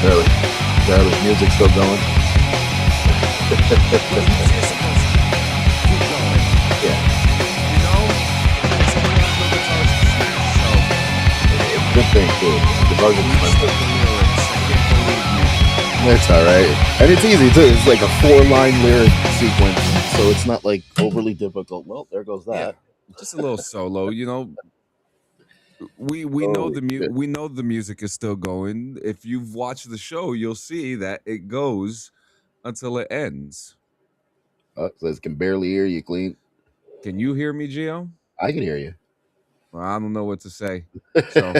Barely. Barely. Music's still going. Well, the music's supposed to keep going. Yeah. You know, someone else no guitars to smash. So Good thing, too. Guitars are I messed up expensive. the lyrics. I can't believe me. It's alright. And it's easy, too. It's like a 4-line lyric sequence. So it's not like overly difficult. Well, there goes Yeah, that. just a little solo. You know, we know Holy shit. we know the music is still going. If you've watched the show, you'll see that it goes until it ends. Says can barely hear you clean. Can you hear me, Gio? I can hear you. Well, I don't know what to say. So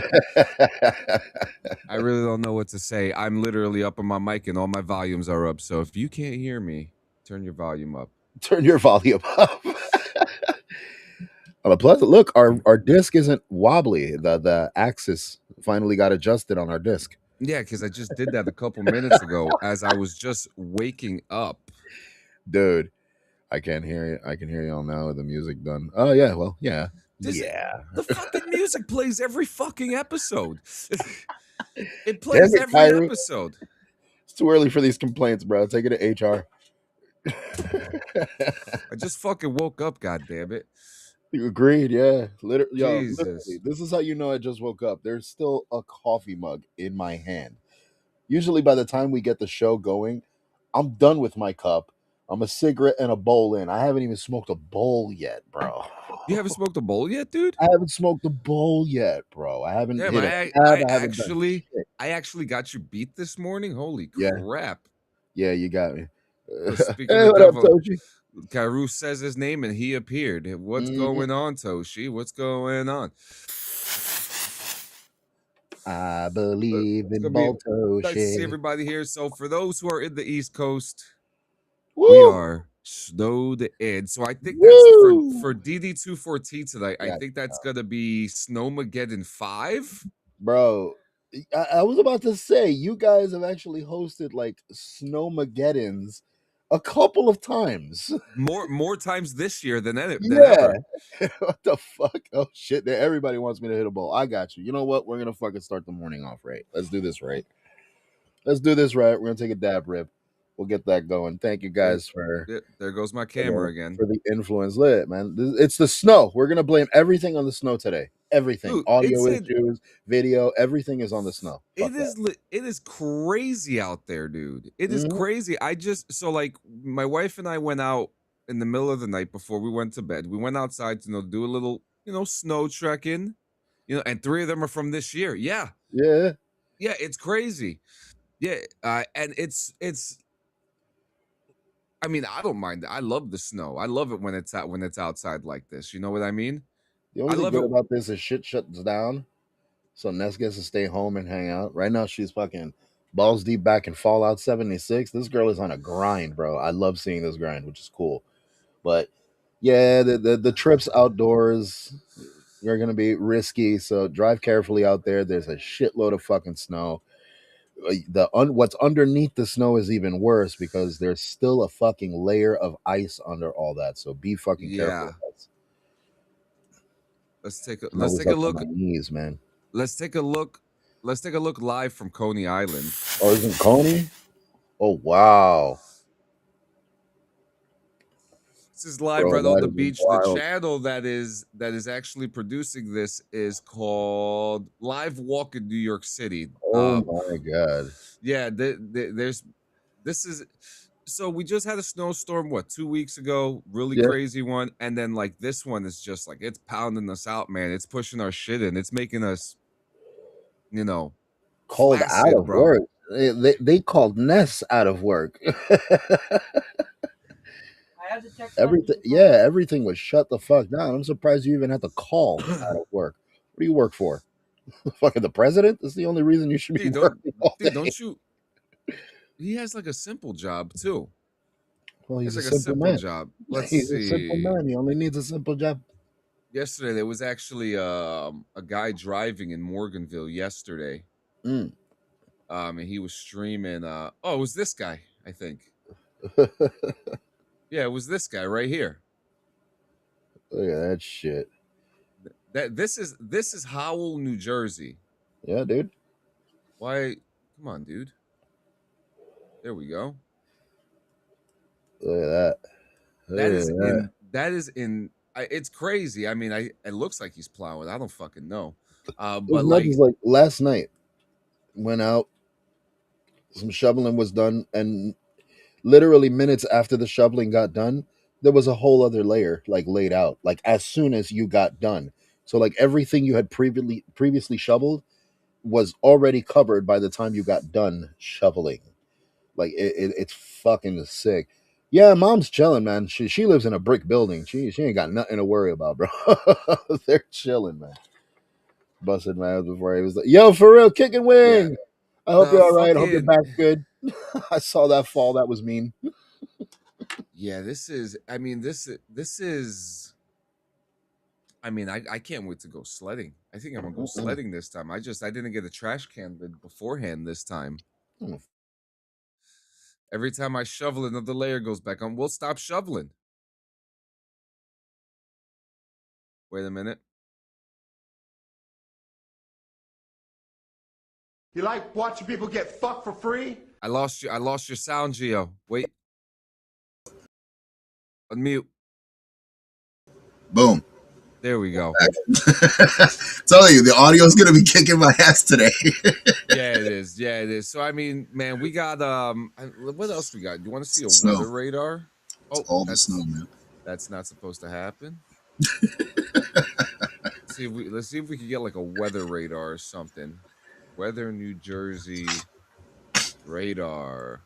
I really don't know what to say. I'm literally up on my mic and all my volumes are up. So if you can't hear me, turn your volume up. Turn your volume up. On a pleasant look, our disc isn't wobbly. The axis finally got adjusted on our disc. Yeah, because I just did that a couple minutes ago as I was just waking up. Dude, I can't hear you. I can hear you all now with the music done. Oh yeah, well, yeah. Does it, Yeah. the fucking music plays every fucking episode. It Damn plays it, every Kyrie. episode. It's too early for these complaints, bro. Take it to HR. I just fucking woke up, god damn it. You agreed, yeah. Literally, Jesus. this is how you know I just woke up. There's still a coffee mug in my hand. Usually, by the time we get the show going, I'm done with my cup. I'm a cigarette and a bowl in. I haven't even smoked a bowl yet, bro. You haven't smoked a bowl yet, dude? I haven't smoked a bowl yet, bro. I haven't Damn, hit a I tab. I I haven't done actually shit. I actually got you beat this morning. Holy Yeah, crap. yeah, you got me. Speaking of Hey, the what up, devil, Toshi? Kairu says his name and he appeared. What's Mhm. going on, Toshi? What's going on? I But believe it's in gonna be nice to see Baltoshi. everybody here. So for those who are in the East Coast, we Woo! are snowed in. So I think that's Woo! for DD24T tonight. I Yeah, think that's gonna be Snowmageddon 5. bro. I was about to say you guys have actually hosted like Snowmageddons a couple of times. More times this year than Yeah. ever. What the fuck? Oh shit! Everybody wants me to hit a ball. I got you. You know what? We're gonna fucking start the morning off right. Let's do this right. Let's do this right. We're gonna take a dab rip. We'll get that going. Thank you There, guys for there goes my for camera the again. for the influence. Lit, man. It's the snow. We're gonna blame everything on the snow today. Everything, Dude, audio issues, video, everything is on the snow. Fuck that. it is crazy out there, dude. It is Mhm. crazy. I just so like my wife and I went out in the middle of the night before we went to bed. We went outside to do a little, snow trekking. And three of them are from this year. Yeah. Yeah. Yeah, it's crazy. Yeah, and it's I mean, I don't mind it. I love the snow. I love it when it's out when it's outside like this. You know what I mean? The I only thing love it. good about this is shit shuts down, so Ness gets to stay home and hang out. Right now, she's fucking balls deep back in Fallout 76. This girl is on a grind, bro. I love seeing this grind, which is cool. But yeah, the trips outdoors are gonna be risky, so drive carefully out there. There's a shitload of fucking snow. What's underneath the snow is even worse because there's still a fucking layer of ice under all that. So be fucking careful. Yeah. Let's take a Snow let's is take a up to my look. knees, man. Let's take a look. Let's take a look live from Coney Island. Oh, isn't Coney? Oh wow, This is live bro, right on that the is beach. The wild. channel that is actually producing this is called Live Walk in New York City. Oh my god. Yeah, there's this is so we just had a snowstorm 2 weeks ago, really Yeah, crazy one, and then like this one is just like it's pounding us out, man. It's pushing our shit in. It's making us, you know, called out flaccid, of bro. work. They called Ness out of work. Everything, yeah, everything was shut the fuck down. I'm surprised you even had to call out of work. What do you work for? Fucking the president? That's the only reason you should be Dude, working all day. don't you? He has like a simple job too. Well, It's he's a like a simple simple man. job. Let's He's a simple see. man. He only needs a simple job. Yesterday there was actually a guy driving in Morganville yesterday. Mm. And he was streaming. Oh, it was this guy, I think. Look Yeah, it was this guy right here. at that shit. That this is Howell, New Jersey. Yeah, dude. Why? Come on, dude. There we go. Look at that. That Look is at that. in. That is in. It's crazy. I mean, it looks like he's plowing. I don't fucking know. It was But nuts. like, It's like last night, went out, some shoveling was done, and literally minutes after the shoveling got done, there was a whole other layer like laid out. Like as soon as you got done, so like everything you had previously shoveled was already covered by the time you got done shoveling. Like it's fucking sick. Yeah, mom's chilling, man. She lives in a brick building. She ain't got nothing to worry about, bro. They're chilling, man. Busted my ass before he was like, "Yo, for real, kicking yeah, wing. I hope the you're all right. I hope your fucking back's good." I saw that fall. That was mean. yeah. This is. I mean, this is. I mean, I can't wait to go sledding. I think I'm gonna go Mm-mm. sledding this time. I didn't get a trash can lid beforehand this time. Mm. Every time I shovel, another layer goes back on. We'll stop shoveling. Wait a minute. You like watching people get fucked for free? I lost you. I lost your sound, Geo. Wait. Unmute. Boom. There we go. Telling you, the audio is gonna be kicking my ass today. Yeah, it is. Yeah, it is. So I mean, man, we got what else we got? Do you want to see a Snow. weather radar? It's Oh, all the snow, man. that's not supposed to happen. Let's see if we can get like a weather radar or something. Weather New Jersey radar.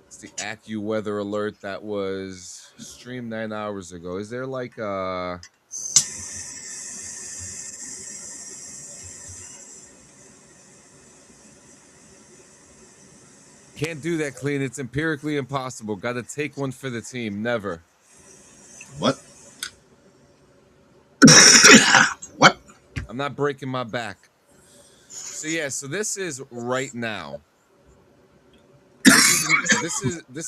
It's the AccuWeather alert that was streamed 9 hours ago. Is there like can't do that, clean. It's empirically impossible. Got to take one for the team. Never. What? What? I'm not breaking my back. So yeah, so this is right now. This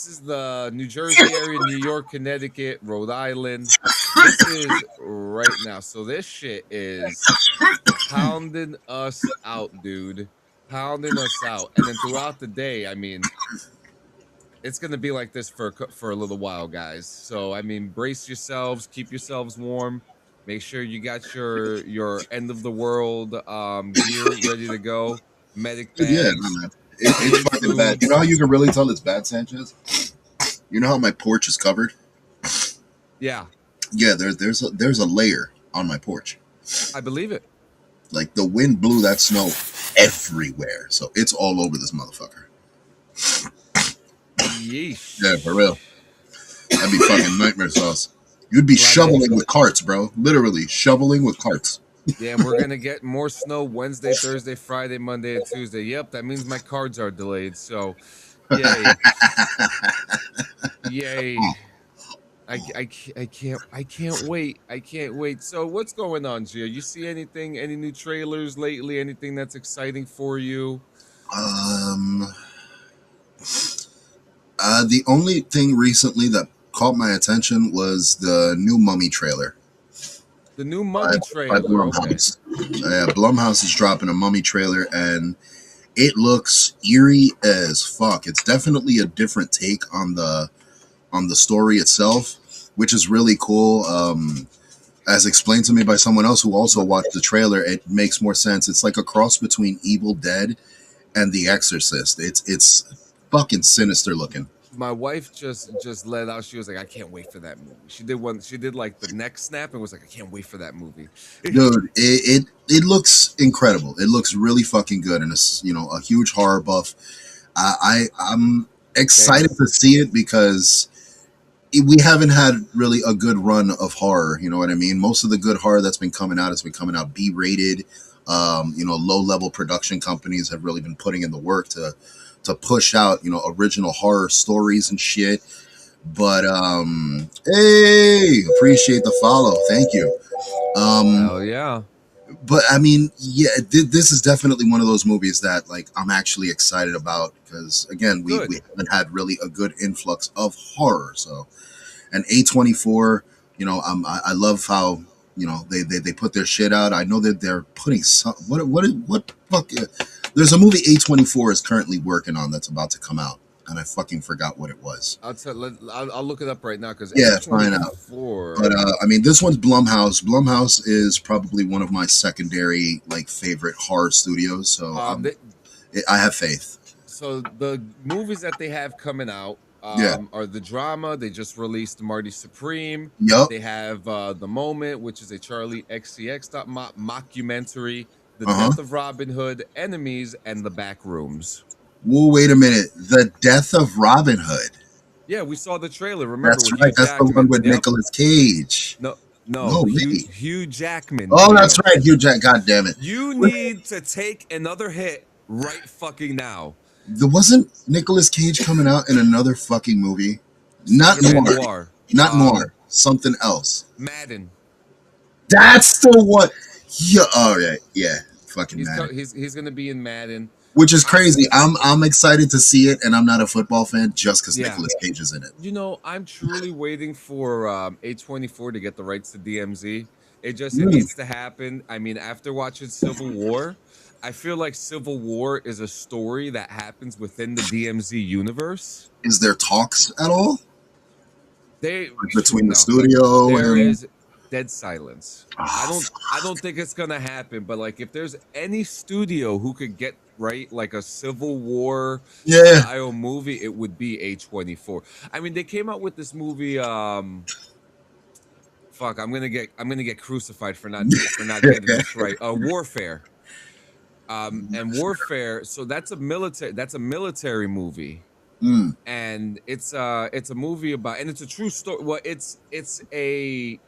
is the New Jersey area, New York, Connecticut, Rhode Island. This is right now. So this shit is pounding us out, dude. Pounding us out. And then throughout the day, I mean, it's gonna be like this for a little while, guys. So I mean, brace yourselves, keep yourselves warm. Make sure you got your end of the world gear ready to go. Medic Dude, yeah, no, bags, man. It's canned fucking bad. You foods. know how you can really tell it's bad, Sanchez? You know how my porch is covered? Yeah, Yeah, there's a layer on my porch. I believe it. Like the wind blew that snow everywhere, so it's all over this motherfucker. Yeesh. Yeah, for real. That'd be fucking nightmare sauce. You'd be Glad to- shoveling with carts, bro. Literally shoveling with carts. Yeah, and we're gonna get more snow Wednesday, Thursday, Friday, Monday, and Tuesday. Yep, that means my cards are delayed. So, yay, yay! I can't wait. I can't wait. So, what's going on, Gio? You see anything? Any new trailers lately? Anything that's exciting for you? The only thing recently that caught my attention was the new Mummy trailer. The new Mummy By trailer. Okay. Blumhouse. Yeah, Blumhouse is dropping a Mummy trailer, and it looks eerie as fuck. It's definitely a different take on the story itself, which is really cool. As explained to me by someone else who also watched the trailer, it makes more sense. It's like a cross between Evil Dead and The Exorcist. It's fucking sinister looking. My wife just let out. She was like, "I can't wait for that movie." She did one. She did like the neck snap and was like, "I can't wait for that movie." Dude, it looks incredible. It looks really fucking good, and it's a huge horror buff. I'm excited to see it because we haven't had really a good run of horror. You know what I mean? Most of the good horror that's been coming out has been coming out B-rated. Low level production companies have really been putting in the work to push out original horror stories and shit. But hey, appreciate the follow. Thank you. Hell yeah. But I mean, yeah, this is definitely one of those movies that like I'm actually excited about because again, we haven't had really a good influx of horror. So, and A24, I love how they put their shit out. I know that they're putting some what fuck. There's a movie A24 is currently working on that's about to come out, and I fucking forgot what it was. I'll look it up right now because Yeah, find out. A24. But I mean, this one's Blumhouse. Blumhouse is probably one of my secondary like favorite horror studios. So I have faith. So the movies that they have coming out Yeah. are the drama. They just released Marty Supreme. Yup. They have The Moment, which is a Charlie XCX mockumentary. The Uh-huh. Death of Robin Hood, Enemies, and The Back Rooms. Whoa, wait a minute. The Death of Robin Hood. Yeah, we saw the trailer. Remember? That's with right. Hugh That's Jackman. the one with Yep. Nicolas Cage. No, maybe. Hugh Jackman. Oh, that's right. Hugh Jack. God damn it. You need to take another hit right fucking now. There wasn't Nicolas Cage coming out in another fucking movie. Not Noir. Not Noir. Something else. Madden. That's the one. Yeah. All right. Yeah. Fucking Madden. He's gonna be in Madden, which is crazy. I'm excited to see it, and I'm not a football fan just because Nicolas Cage is in it. You know, I'm truly waiting for A24 to get the rights to DMZ. It needs to happen. I mean, after watching Civil War, I feel like Civil War is a story that happens within the DMZ universe. Is there talks at all? Between the No. studio There and is dead silence. I don't think it's gonna happen. But like, if there's any studio who could get right like a Civil War style movie, it would be A24. I mean, they came out with this movie. Fuck, I'm gonna get crucified for not getting this right. Warfare. And Warfare. So that's a military movie. And it's a movie about, and it's a true story. Well, it's a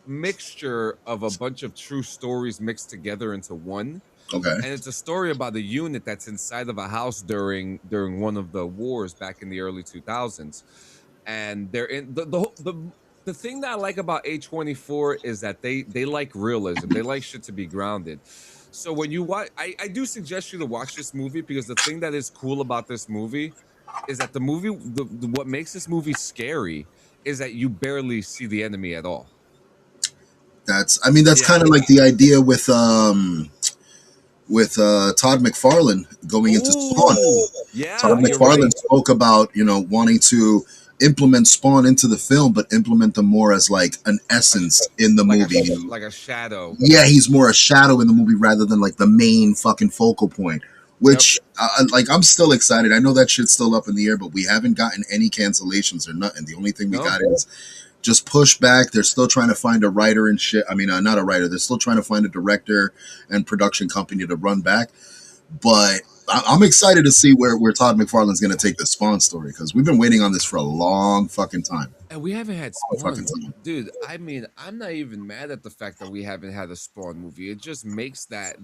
mixture of a bunch of true stories mixed together into one. Okay. And it's a story about a unit that's inside of a house during one of the wars back in the early 2000s. And they're in the thing that I like about A24 is that they like realism. They like shit to be grounded. So when you watch, I do suggest you to watch this movie, because the thing that is cool about this movie is that the movie, what makes this movie scary is that you barely see the enemy at all. That's kind of like the idea with Todd McFarlane going into Spawn. Yeah, Todd McFarlane spoke about, wanting to implement Spawn into the film, but implement them more as like an essence in the movie. Like a shadow. Yeah, he's more a shadow in the movie rather than like the main fucking focal point. Which, I'm still excited. I know that shit's still up in the air, but we haven't gotten any cancellations or nothing. The only thing we got is just push back. They're still trying to find a writer and shit. I mean, not a writer. They're still trying to find a director and production company to run back. But I'm excited to see where Todd McFarlane's going to take the Spawn story, because we've been waiting on this for a long fucking time. And we haven't had Spawn. Dude, I mean, I'm not even mad at the fact that we haven't had a Spawn movie. It just makes that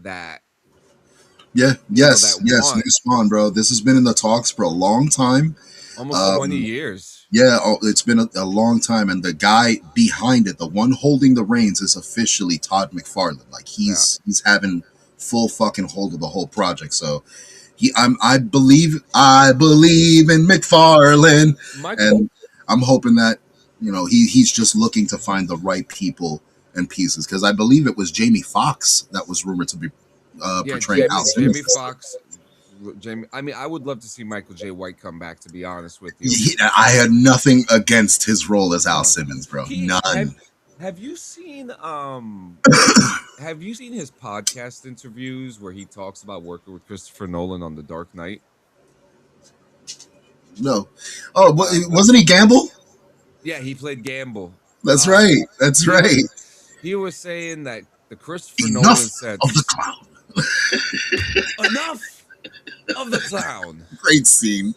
yeah, yes, new Spawn, bro. This has been in the talks for a long time. Almost 20 years. Yeah, it's been a long time, and the guy behind it, the one holding the reins, is officially Todd McFarlane. Like he's having full fucking hold of the whole project. So I believe in McFarlane, and I'm hoping that he's just looking to find the right people and pieces, because I believe it was Jamie Foxx that was rumored to be portraying Al Simmons. Jamie Foxx. I mean, I would love to see Michael J. White come back, to be honest with you. I had nothing against his role as Al Simmons, bro. None. Have you seen his podcast interviews where he talks about working with Christopher Nolan on The Dark Knight? No. Oh, wasn't he Gamble? Yeah, he played Gamble. That's right. That's right. He was saying that the Christopher Nolan said of the clown. Enough of the clown. Great scene.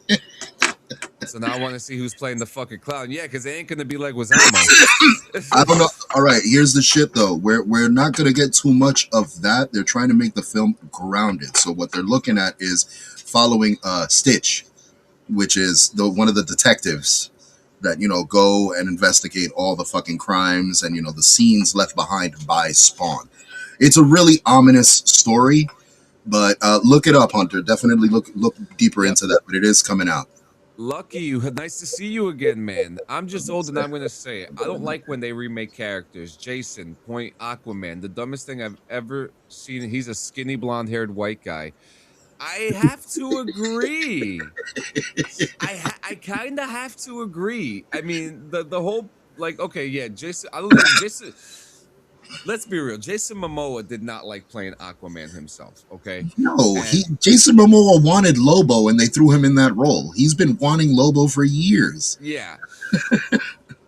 So now I want to see who's playing the fucking clown. Yeah, because it ain't gonna be like Wazama. I don't know. All right, here's the shit though. We're not gonna get too much of that. They're trying to make the film grounded. So what they're looking at is following Stitch, which is one of the detectives that go and investigate all the fucking crimes and the scenes left behind by Spawn. It's a really ominous story, but look it up, Hunter. Definitely look deeper into that. But it is coming out. Lucky you. Nice to see you again, man. I'm just old, and I'm gonna say it. I don't like when they remake characters. Jason, Point, Aquaman. The dumbest thing I've ever seen. He's a skinny, blonde-haired white guy. I have to agree. I kind of have to agree. I mean, the whole like, okay, yeah, Jason. I don't think Jason. Let's be real. Jason Momoa did not like playing Aquaman himself. Okay, No, and Jason Momoa wanted Lobo, and they threw him in that role. He's been wanting Lobo for years. yeah,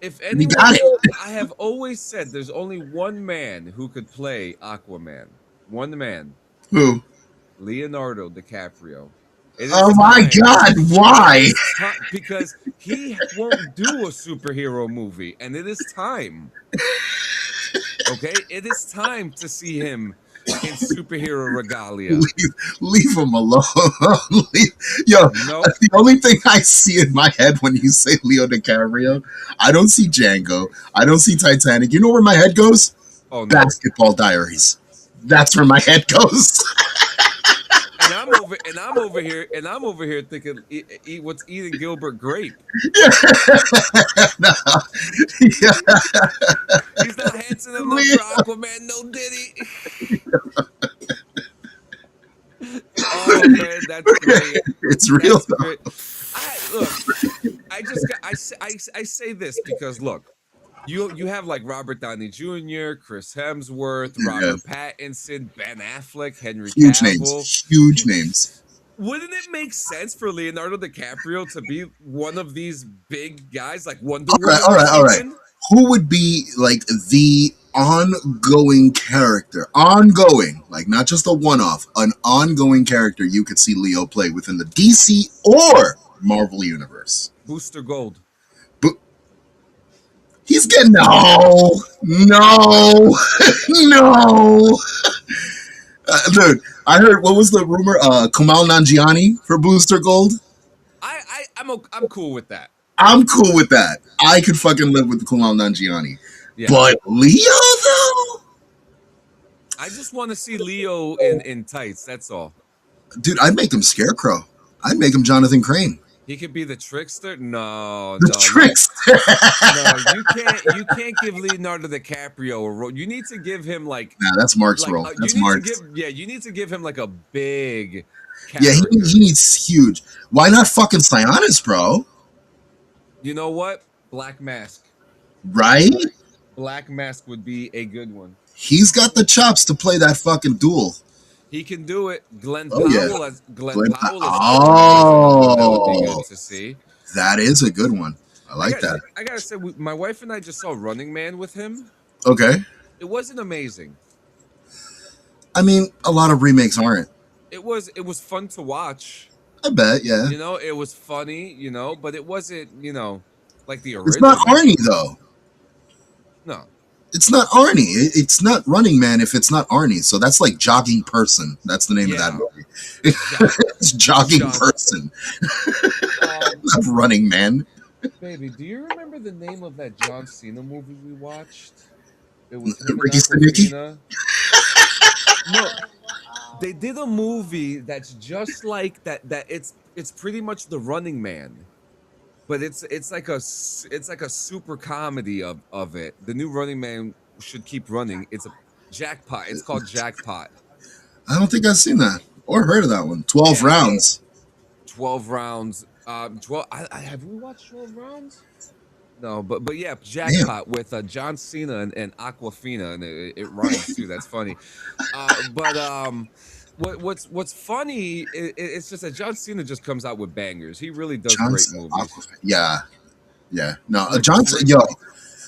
if And he anyone, got it. I have always said there's only one man who could play Aquaman. One man, Who? Leonardo DiCaprio. It is Oh my time. God! It Why? is time because he won't do a superhero movie, and it is time. Okay, it is time to see him in superhero regalia. Leave him alone. Yo, No, the only thing I see in my head when you say Leo DiCaprio, I don't see Django. I don't see Titanic. You know where my head goes? oh no, Basketball Diaries. That's where my head goes. and I'm over here thinking, what's eating Gilbert Grape? No. Yeah. He's not handsome enough for Aquaman, no Diddy. Oh man, that's great. It's real That's though. great. Look. I just got I say this because look, you have like Robert Downey Jr., Chris Hemsworth, Yeah. Robert Pattinson, Ben Affleck, Henry Huge Cavill. names. Huge names. Wouldn't it make sense for Leonardo DiCaprio to be one of these big guys like Wonder All right, Woman? all right, all right. Even? Who would be like the ongoing character? Ongoing, like not just a one-off, an ongoing character you could see Leo play within the DC or Marvel universe. Booster Gold. But he's getting no. Dude, I heard what was the rumor? Kumail Nanjiani for Booster Gold. I'm cool with that. I'm cool with that. I could fucking live with Kumail Nanjiani. Yeah. But Leo though, I just want to see Leo in tights. That's all. dude, I'd make him Scarecrow. I'd make him Jonathan Crane. He could be the trickster. No, The no, trickster. no. You can't give Leonardo DiCaprio a role. You need to give him like Nah, that's Mark's like role. you That's need Mark's. to give you need to give him like a big Yeah, character. he needs huge. Why not fucking Sionis, bro? You know what? Black Mask. Right? Black Mask would be a good one. He's got the chops to play that fucking duel. He can do it. Glenn Oh, yeah. Powell as Glenn Glenn Powell Pa- as Hellraiser. That would be Oh. good to see. That is a good one. I like that. I gotta say, my wife and I just saw Running Man with him. Okay. It wasn't amazing. I mean, a lot of remakes aren't. It was fun to watch. I bet, yeah. You know, it was funny, you know, but it wasn't, you know, like the original. It's not Arnie, though. No. It's not Arnie. It's not Running Man if it's not Arnie. So that's like Jogging Person. That's the name of that Yeah. movie. It's Jogging Jog- Person. Not Running Man. Baby, do you remember the name of that John Cena movie we watched? It was him and Ricky Stenicki? Awkwafina. No, they did a movie that's just like that. That it's pretty much The Running Man, but it's like a super comedy of it. The new Running Man should keep running. It's a jackpot. It's called Jackpot. I don't think I've seen that or heard of that one. 12 Yeah. rounds. 12 rounds. 12. I have we watched 12 rounds? No, but yeah, Jackpot with John Cena and Aquafina, and it rhymes too. That's funny. What's funny? It's just that John Cena just comes out with bangers. He really does great Johnson. movies. Yeah. Yeah. No, Johnson, yo,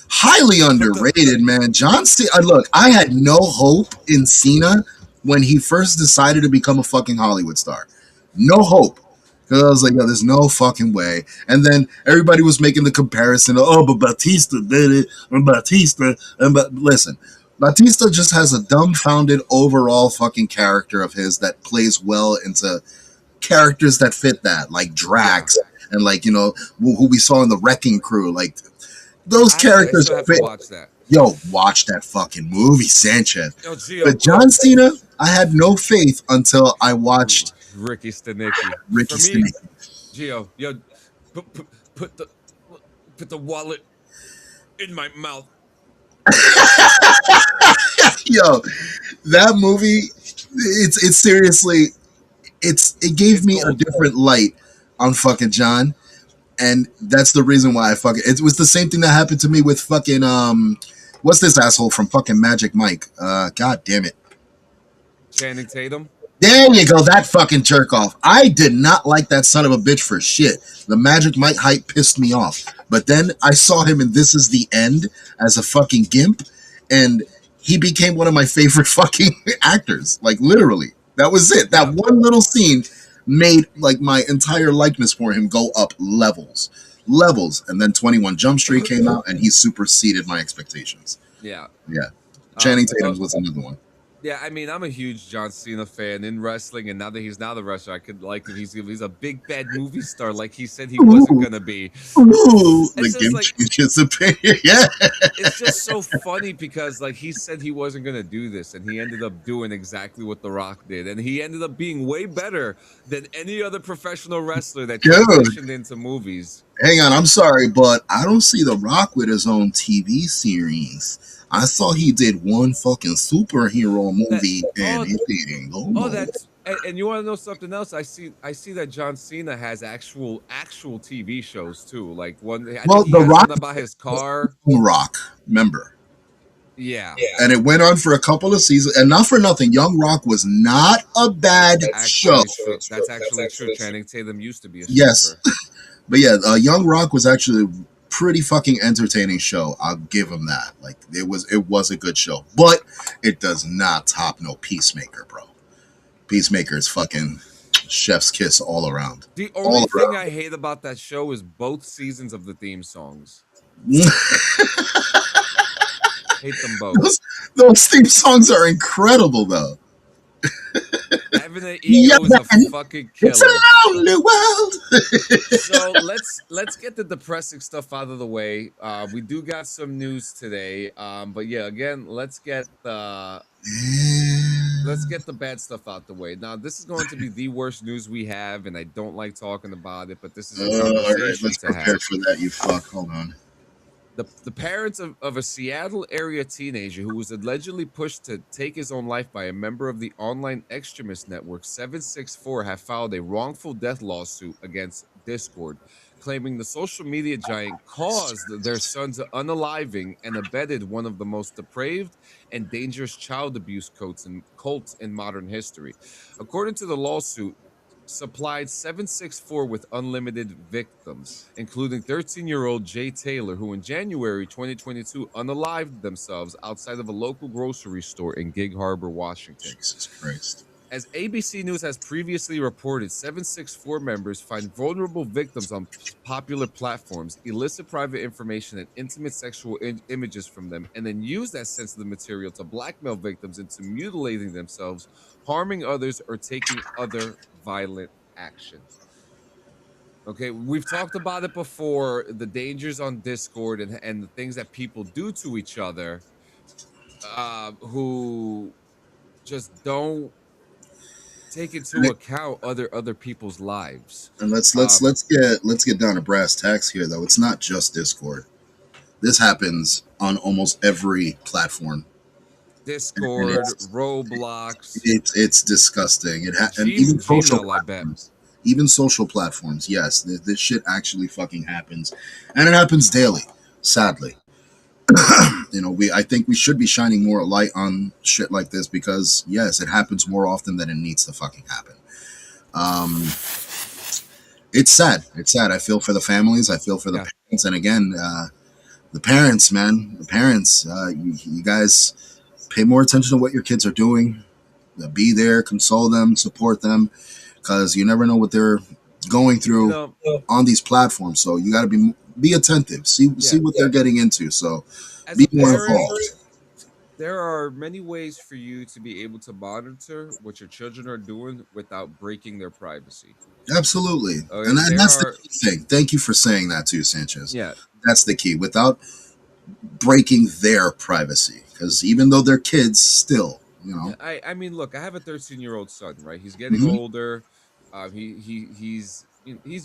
highly underrated, man. John Cena, look, I had no hope in Cena when he first decided to become a fucking Hollywood star. No hope. Because I was like, yo, there's no fucking way. And then everybody was making the comparison of, oh, but Batista did it. And Batista. Listen, Batista just has a dumbfounded overall fucking character of his that plays well into characters that fit that, like Drax and like, you know, who we saw in the Wrecking Crew. Like, those characters I still have fit. to watch that. Yo, watch that fucking movie, Sanchez. Yo, Gio, But John Cena, I had no faith until I watched Ricky Stenicki. Ricky For me, Stenicki. Gio, yo, put the wallet in my mouth. Yo, that movie, it's seriously, it gave It's me a gold. different light on fucking John, and that's the reason why I fucking. It was the same thing that happened to me with fucking what's this asshole from fucking Magic Mike? God damn it. Channing Tatum. There you go, that fucking jerk off. I did not like that son of a bitch for shit. The Magic Mike hype pissed me off. But then I saw him in This Is the End as a fucking gimp, and he became one of my favorite fucking actors. Like, literally. That was it. That Yeah. one little scene made, like, my entire likeness for him go up levels. Levels. And then 21 Jump Street came out, and he superseded my expectations. Yeah. Yeah. Channing Uh, Tatum was another one. Yeah, I mean, I'm a huge John Cena fan in wrestling, and now that he's not a wrestler, I could like him. He's a big bad movie star, like he said he wasn't gonna be. Ooh, the It's just game like changes opinion. Yeah. it's just so funny because like he said he wasn't gonna do this, and he ended up doing exactly what The Rock did, and he ended up being way better than any other professional wrestler that Dude, transitioned into movies. hang on. I'm sorry, but I don't see The Rock with his own TV series. I saw he did one fucking superhero That movie and oh it didn't go oh nowhere. that's and you want to know something else? I see that John Cena has actual TV shows too. Like one, I think Well, he The has Rock one about his car. was Rock, remember? Yeah, And it went on for a couple of seasons. And not for nothing, Young Rock was not a bad show. actually true. That's actually true. Channing Tatum used to be a Yes, stripper. but yeah, Young Rock was actually a pretty fucking entertaining show. I'll give him that. Like it was a good show, but it does not top no Peacemaker, bro. Peacemaker is fucking chef's kiss all around. The All only thing I hate about that show is both seasons of the theme songs. around. Hate them both. those theme songs are incredible, though. Having an Yeah, ego is a man. fucking It's killer. a lonely world. So let's get the depressing stuff out of the way. We do got some news today. But yeah, again, let's get the bad stuff out the way. Now, this is going to be the worst news we have, and I don't like talking about it, but this is a All right, conversation let's to prepare have. for that. You fuck. Hold on. The parents of a Seattle area teenager who was allegedly pushed to take his own life by a member of the online extremist network 764 have filed a wrongful death lawsuit against Discord, claiming the social media giant caused their son's unaliving and abetted one of the most depraved and dangerous child abuse cults in modern history. According to the lawsuit, supplied 764 with unlimited victims, including 13-year-old Jay Taylor, who in January 2022 unalived themselves outside of a local grocery store in Gig Harbor, Washington. Jesus Christ. As ABC News has previously reported, 764 members find vulnerable victims on popular platforms, elicit private information and intimate sexual images from them, and then use that sensitive material to blackmail victims into mutilating themselves, harming others, or taking other violent action. Okay, we've talked about it before, the dangers on Discord and the things that people do to each other who just don't take into account other people's lives. And let's get down to brass tacks here, though. It's not just Discord. This happens on almost every platform. Discord, Roblox, It's disgusting. And even social Gmail, I bet. platforms. Even social platforms. Yes, this shit actually fucking happens, and it happens daily. Sadly, I think we should be shining more light on shit like this because yes, it happens more often than it needs to fucking happen. Um, it's sad. It's sad. I feel for the families. I feel for the parents. And again, the parents, man, the parents. You guys pay more attention to what your kids are doing. Be there, console them, support them, because you never know what they're going through on these platforms. So you got to be attentive. See what they're getting into. So As be a more parent, involved. there are many ways for you to be able to monitor what your children are doing without breaking their privacy. Absolutely. Okay, And there that's the are key thing. Thank you for saying that too, Sanchez. yeah, That's the key. Without breaking their privacy. Because even though they're kids, still, I mean, look, I have a 13-year-old son, right? He's getting Mhm, older. He's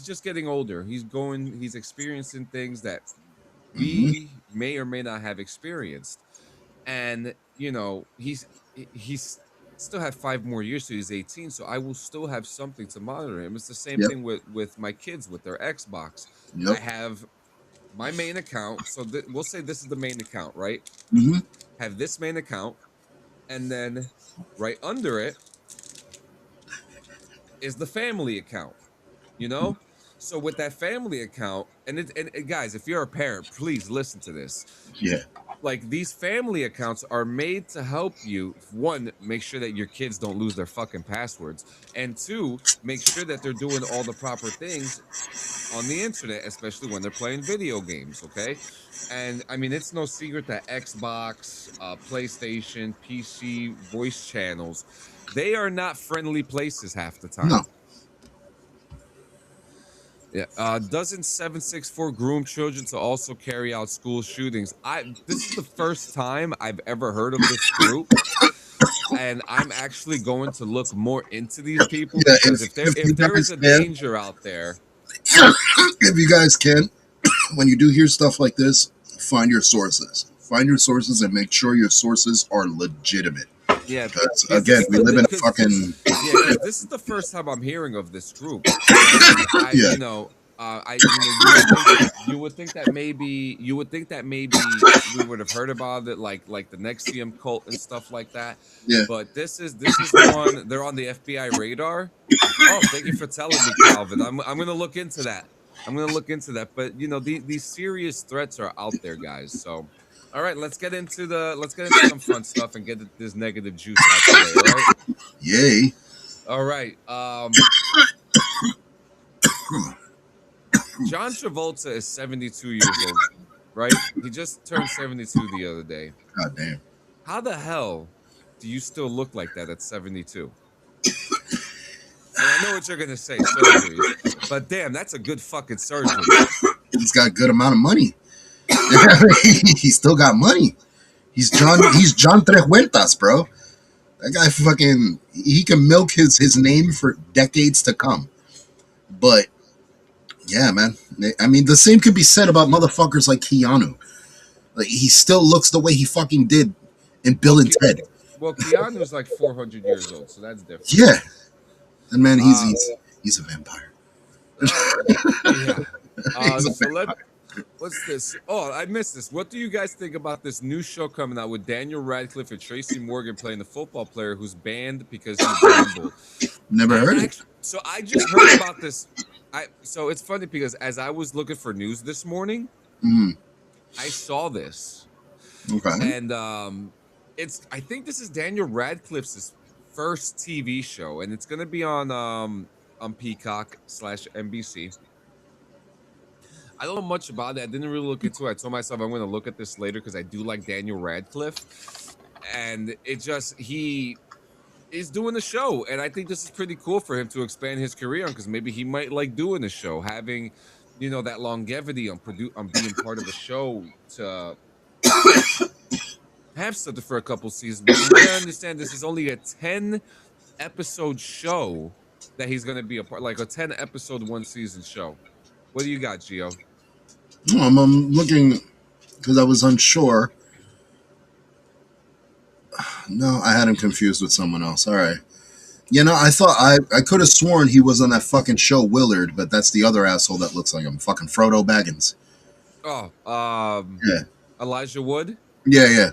just getting older. He's experiencing things that mhm. we may or may not have experienced, and he's still have 5 more years till he's 18, so I will still have something to monitor him. It's the same Yep. thing with my kids with their Xbox. I Yep. have my main account, so we'll say this is the main account, right? Mm-hmm. Have this main account, and then right under it is the family account. You know, so with that family account, and guys, if you're a parent, please listen to this. Yeah. Like, these family accounts are made to help you, one, make sure that your kids don't lose their fucking passwords, and two, make sure that they're doing all the proper things on the internet, especially when they're playing video games. Okay. And I mean, it's no secret that Xbox, PlayStation, PC voice channels, they are not friendly places half the No. time. Yeah. Doesn't 764 groom children to also carry out school shootings? This is the first time I've ever heard of this group. And I'm actually going to look more into these people, Yeah. because if You there is guys a can, danger out there. if you guys can, when you do hear stuff like this, find your sources. Find your sources and make sure your sources are legitimate. Yeah, Because because again, we live in a fucking because this is the first time I'm hearing of this group, and Yeah. you would think that maybe we would have heard about it, like the Nexium cult and stuff like that. Yeah. But this is one. They're on the FBI radar. Oh, thank you for telling me, Calvin. I'm gonna look into that. But these serious threats are out there, guys. So, all right, let's get into some fun stuff and get this negative juice out the way. All right. Yay. All right. John Travolta is 72 years old, right? He just turned 72 the other day. God damn. How the hell do you still look like that at 72? And I know what you're gonna say, surgery, but damn, that's a good fucking surgery. He's got a good amount of money. He's still got money. He's John Trejueltas, bro. That guy fucking, he can milk his name for decades to come. But yeah, man. I mean, the same could be said about motherfuckers like Keanu. Like, he still looks the way he fucking did in Bill and Ted. Well, Keanu's like 400 years old, so that's different. Yeah. And man, he's a vampire. Yeah. So what's this? Oh, I missed this. What do you guys think about this new show coming out with Daniel Radcliffe and Tracy Morgan playing the football player who's banned because he gambled? Never heard of it. So I just heard about this. So it's funny because as I was looking for news this morning, I saw this. Okay. And I think this is Daniel Radcliffe's first TV show, and it's gonna be on Peacock /NBC. I don't know much about it. I didn't really look into it. I told myself I'm going to look at this later because I do like Daniel Radcliffe, and he is doing the show, and I think this is pretty cool for him to expand his career on, because maybe he might like doing the show, having that longevity on being part of a show to have something for a couple seasons. But from what I understand, this is only a 10-episode show that he's going to be a part, like a 10-episode one-season show. What do you got, Gio? I'm looking because I was unsure. No, I had him confused with someone else. All right. I thought I could have sworn he was on that fucking show Willard, but that's the other asshole that looks like him. Fucking Frodo Baggins. Oh, yeah. Elijah Wood? Yeah.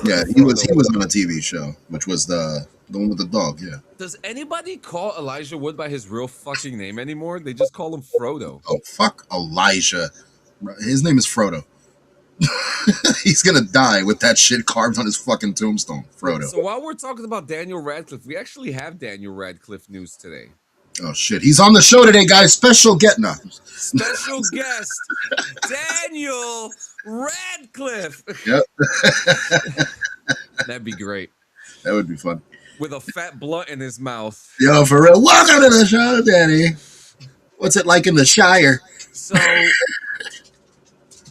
Yeah, he was on a TV show, which was the one with the dog, yeah. Does anybody call Elijah Wood by his real fucking name anymore? They just call him Frodo. Oh, fuck Elijah. His name is Frodo. He's gonna die with that shit carved on his fucking tombstone, Frodo. So while we're talking about Daniel Radcliffe, we actually have Daniel Radcliffe news today. Oh shit, he's on the show today, guys. Special guest. Special guest, Daniel Radcliffe. Yep. That'd be great. That would be fun. With a fat blunt in his mouth. Yo, for real. Welcome to the show, Danny. What's it like in the Shire?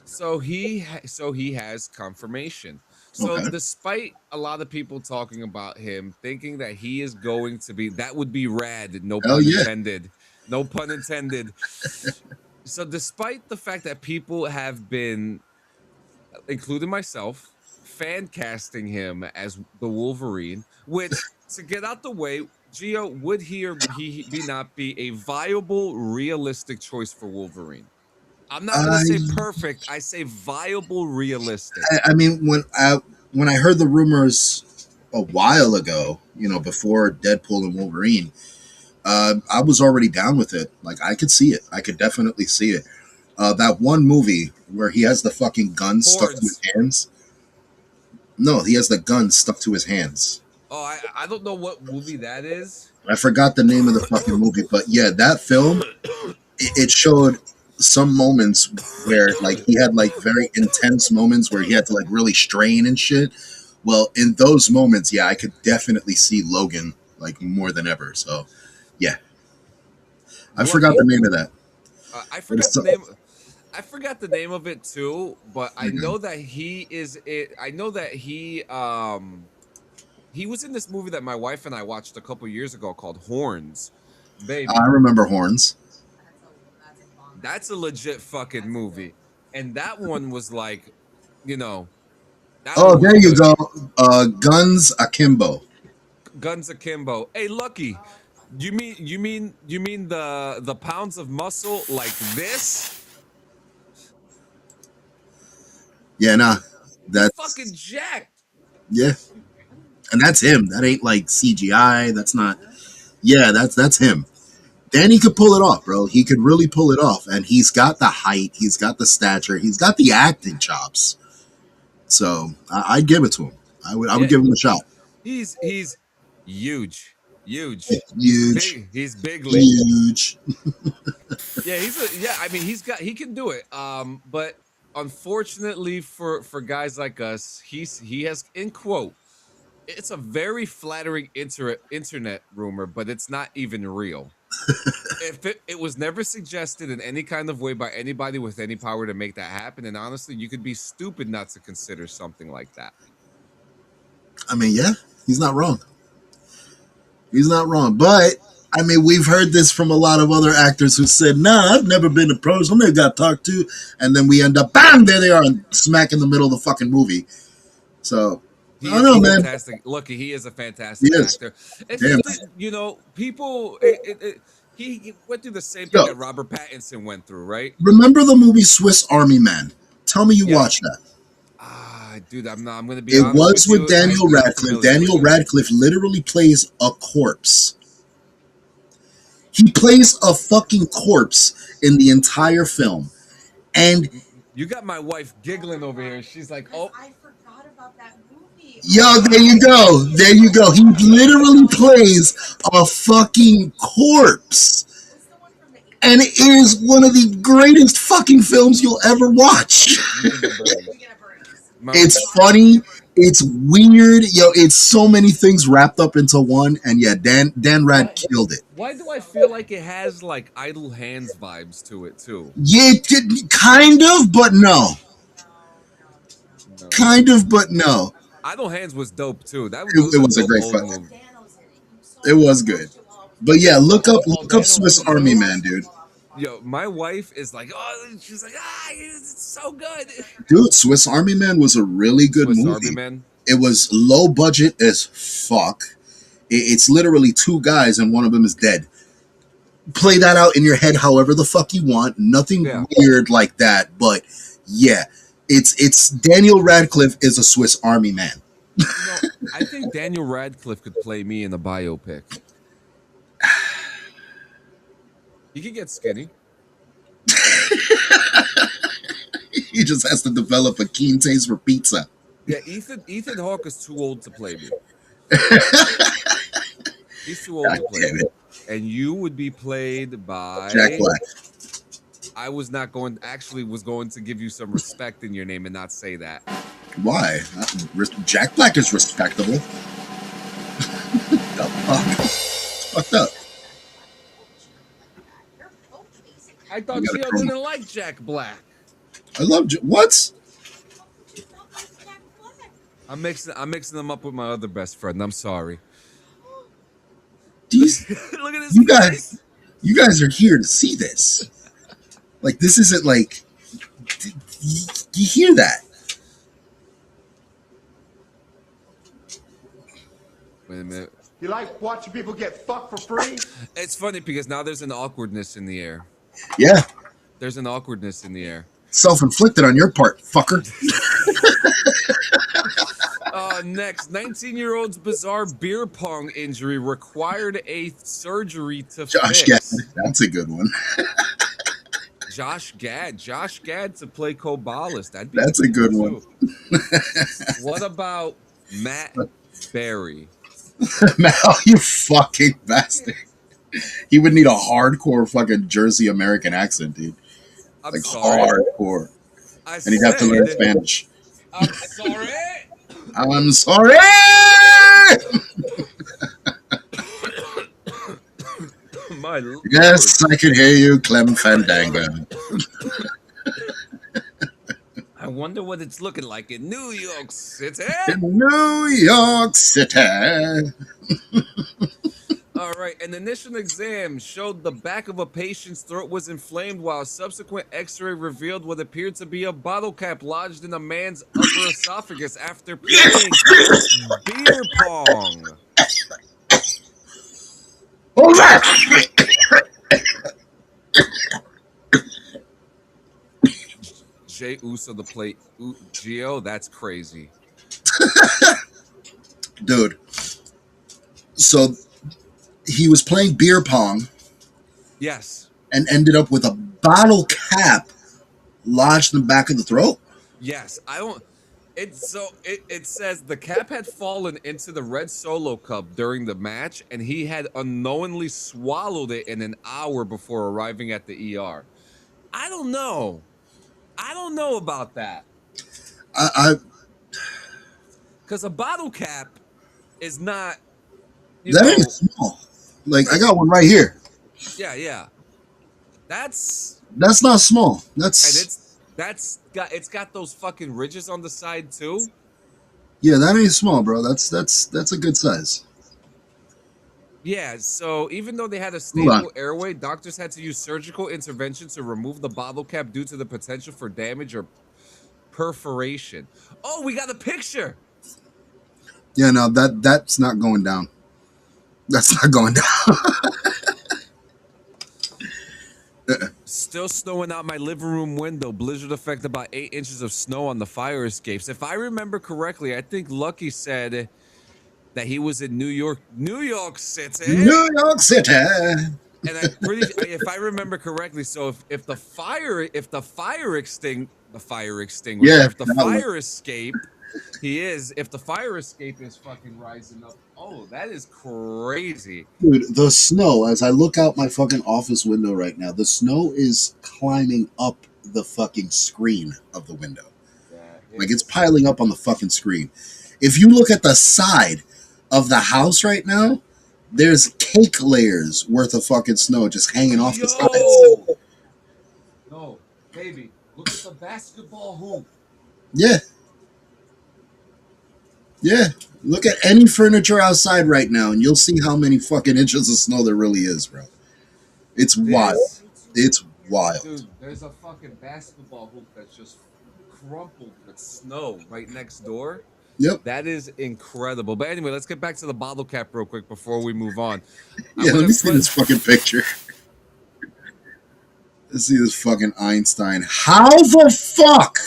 So he has confirmation. So Okay. Despite a lot of people talking about him, thinking that he is going to be, that would be rad. No pun intended. No pun intended. So despite the fact that people have been, including myself, fan casting him as the Wolverine, which to get out the way, Geo, would he or he be not be a viable, realistic choice for Wolverine? I'm not gonna say I perfect. I say viable, realistic. I mean, when I heard the rumors a while ago, before Deadpool and Wolverine, I was already down with it. Like, I could see it. I could definitely see it. That one movie where he has the fucking gun stuck to his Hordes. hands. No, he has the gun stuck to his hands. Oh, I don't know what movie that is. I forgot the name of the fucking movie, but yeah, that film, it showed some moments where like he had like very intense moments where he had to like really strain and shit. Well, in those moments, yeah, I could definitely see Logan like more than ever. So, yeah, I forgot Lucky. the name of that. I But forgot it's the name. I forgot the name of it too, but I Mhm. know that he is it. I know that he was in this movie that my wife and I watched a couple years ago called Horns. I Baby, remember Horns. that's a legit fucking movie. And that one was like, you know, that Oh, one was there you good. go. Guns Akimbo. Guns Akimbo. Hey, Lucky, you mean the pounds of muscle like this? Yeah, nah, He's that's fucking jacked. yeah, and that's him. That ain't like CGI. That's not. Yeah, that's him. Danny could pull it off, bro. He could really pull it off, and he's got the height, he's got the stature, he's got the acting chops. So I'd give it to him. I would Yeah, give him a shot. he's huge, huge. He's Huge, big. He's bigly. huge. Yeah, yeah. I mean, he can do it. But unfortunately for guys like us, he has in quote. It's a very flattering internet rumor, but it's not even real. If it was never suggested in any kind of way by anybody with any power to make that happen, and honestly, you could be stupid not to consider something like that. I mean, yeah, he's not wrong. He's not wrong. But I mean, we've heard this from a lot of other actors who said, "Nah, I've never been approached. I never got talked to," and then we end up, bam, there they are, smack in the middle of the fucking movie. So I He don't is a know, man. fantastic. Lucky, he is a He fantastic is. actor. It's Damn. just that, people. He went through the same thing Yo, that Robert Pattinson went through, right? remember the movie Swiss Army Man? Tell me you Yeah. watched that. Dude, I'm not. I'm gonna be It honest was with with you. Daniel I'm not Radcliffe. familiar with Daniel it. Radcliffe literally plays a corpse. He plays a fucking corpse in the entire film. And You got my wife giggling over here. She's like, "Oh, I forgot about that movie. yo, there you go. There you go. He literally plays a fucking corpse. What's the one from the 80s? And it is one of the greatest fucking films you'll ever watch. you can get birdies." We get a birdies. My It's wife- funny. It's weird. Yo, it's so many things wrapped up into one. And yeah, Dan Rad killed it. Why do I feel like it has like Idle Hands vibes to it too? Yeah, kind of, but no. No. Kind of, but no. Idle Hands was dope too. It was a dope great old fight. movie. It was good. But yeah, look up Swiss Dano Army too? Man, dude. Yo, my wife is like, oh, she's like, it's so good. Dude, Swiss Army Man was a really good Swiss movie. Army Man. It was low budget as fuck. It's literally two guys and one of them is dead. Play that out in your head however the fuck you want. Nothing Yeah. weird like that, but yeah, it's Daniel Radcliffe is a Swiss Army Man. I think Daniel Radcliffe could play me in a biopic. He could get skinny. He just has to develop a keen taste for pizza. Yeah, Ethan Hawke is too old to play me. He's too old God to play damn me. it. And you would be played by Jack Black. I was going to give you some respect in your name and not say that. Why? Jack Black is respectable. The fuck? It's fucked up. I thought You gotta Gio come- didn't like Jack Black. I love what? I'm mixing them up with my other best friend. I'm sorry. These, Look at this. you guys are here to see this. Like, this isn't like you hear that. Wait a minute. You like watching people get fucked for free? It's funny because now there's an awkwardness in the air. Yeah, There's an awkwardness in the air. self-inflicted on your part, fucker. Next, 19-year-old's bizarre beer pong injury required a surgery to Josh fix. Gad, that's a good one. Josh Gad to play Kobalas. That'd be That's a good one. too. What about Matt Berry? Mal, you fucking bastard. He would need a hardcore fucking Jersey American accent, dude. I'm Like sorry. hardcore. I And he'd have to learn said- Spanish. I'm sorry. I'm sorry! My Lord. Yes, I can hear you, Clem Fandango. I wonder what it's looking like in New York City. In New York City. All right, an initial exam showed the back of a patient's throat was inflamed, while a subsequent x-ray revealed what appeared to be a bottle cap lodged in a man's upper esophagus after playing beer pong. Hold on! Jay Uso the plate. Gio, that's crazy. Dude. So he was playing beer pong Yes. and ended up with a bottle cap lodged in the back of the throat. Yes. I don't. It says the cap had fallen into the red Solo cup during the match, and he had unknowingly swallowed it in an hour before arriving at the ER. I don't know. I don't know about that. Because a bottle cap is not. That ain't small. Like, I got one right here. Yeah. That's not small. and it's got those fucking ridges on the side too. Yeah, that ain't small, bro. That's a good size. Yeah, so even though they had a Hold on. stable airway, doctors had to use surgical intervention to remove the bottle cap due to the potential for damage or perforation. Oh, we got a picture. Yeah, no, that's not going down. That's not going down. Still snowing out my living room window. Blizzard affected by 8 inches of snow on the fire escapes. If I remember correctly, I think Lucky said that he was in New York City. New York City. And I'm pretty, if I remember correctly, so if the fire extinguisher, Yeah, if the that one. fire escape, if the fire escape is fucking rising up, oh, that is crazy. Dude, the snow, as I look out my fucking office window right now, the snow is climbing up the fucking screen of the window. Like, it's piling up on the fucking screen. If you look at the side of the house right now, there's cake layers worth of fucking snow just hanging off the sides. No, baby, look at the basketball hoop. Yeah. Yeah. Look at any furniture outside right now, and you'll see how many fucking inches of snow there really is, bro. It's wild. It's wild. Dude, there's a fucking basketball hoop that's just crumpled with snow right next door. Yep. That is incredible. But anyway, let's get back to the bottle cap real quick before we move on. Yeah, let me see this fucking picture. Let's see this fucking Einstein. How the fuck?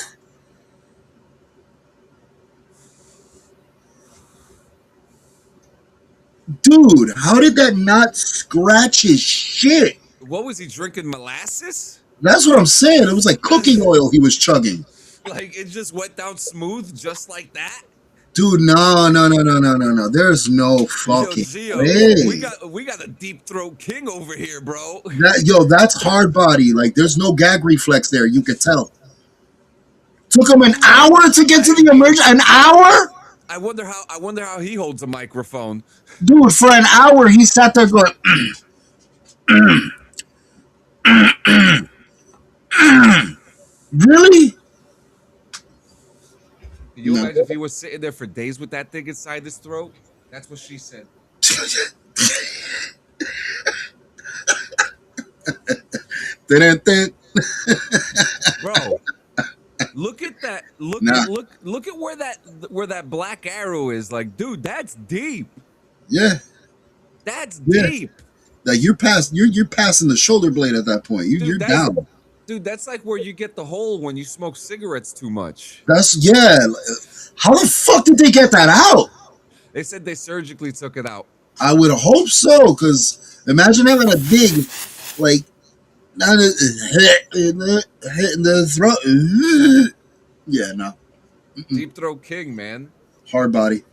Dude, how did that not scratch his shit? What was he drinking? Molasses? That's what I'm saying. It was like cooking oil he was chugging. Like it just went down smooth just like that? Dude, no. There's no fucking Gio, way. we got a deep throat king over here, bro. That's hard body. Like, there's no gag reflex there. You could tell. Took him an hour to get to the emergency. An hour? I wonder how he holds a microphone. Dude, for an hour he sat there going. Really? Can you imagine if he was sitting there for days with that thing inside his throat? That's what she said. Bro, look at that. Look at where that black arrow is. Like, dude, that's deep. Yeah, That's yeah. deep. Like you're passing the shoulder blade at that point. You're Dude, that's down. dude, that's like where you get the hole when you smoke cigarettes too much. That's yeah. How the fuck did they get that out? They said they surgically took it out. I would hope so, because imagine having a dig like not hitting the throat. Yeah, no. Mm-mm. Deep Throat King, man. Hard body.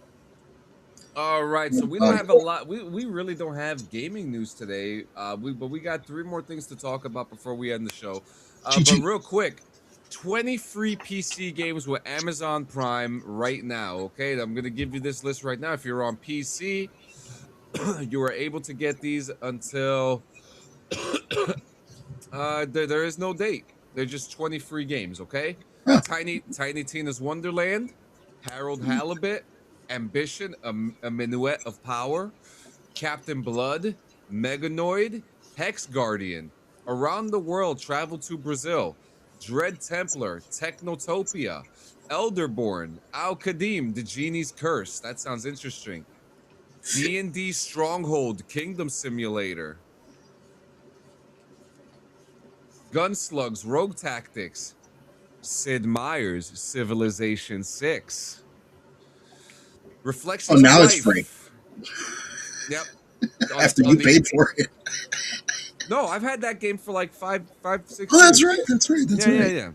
All right, so we don't Body. have a lot. We really don't have gaming news today. But we got three more things to talk about before we end the show. But GG. real quick, 20 free PC games with Amazon Prime right now. Okay, I'm gonna give you this list right now. If you're on PC, you are able to get these until there is no date. They're just 20 free games. Okay, Huh. Tiny Tina's Wonderland, Harold Halibut, Ambition, a Minuet of Power, Captain Blood, Meganoid, Hex Guardian, Around the World, Travel to Brazil, Dread Templar, Technotopia, Elderborn, Al Qadim, The Genie's Curse. That sounds interesting. D&D Stronghold, Kingdom Simulator, Gunslugs, Rogue Tactics, Sid Meier's Civilization 6, Oh, Reflections of now it's free Life. Yep. after you paid for it. No, I've had that game for like five, 6 Oh, that's years. right. That's right. That's Yeah, right. yeah,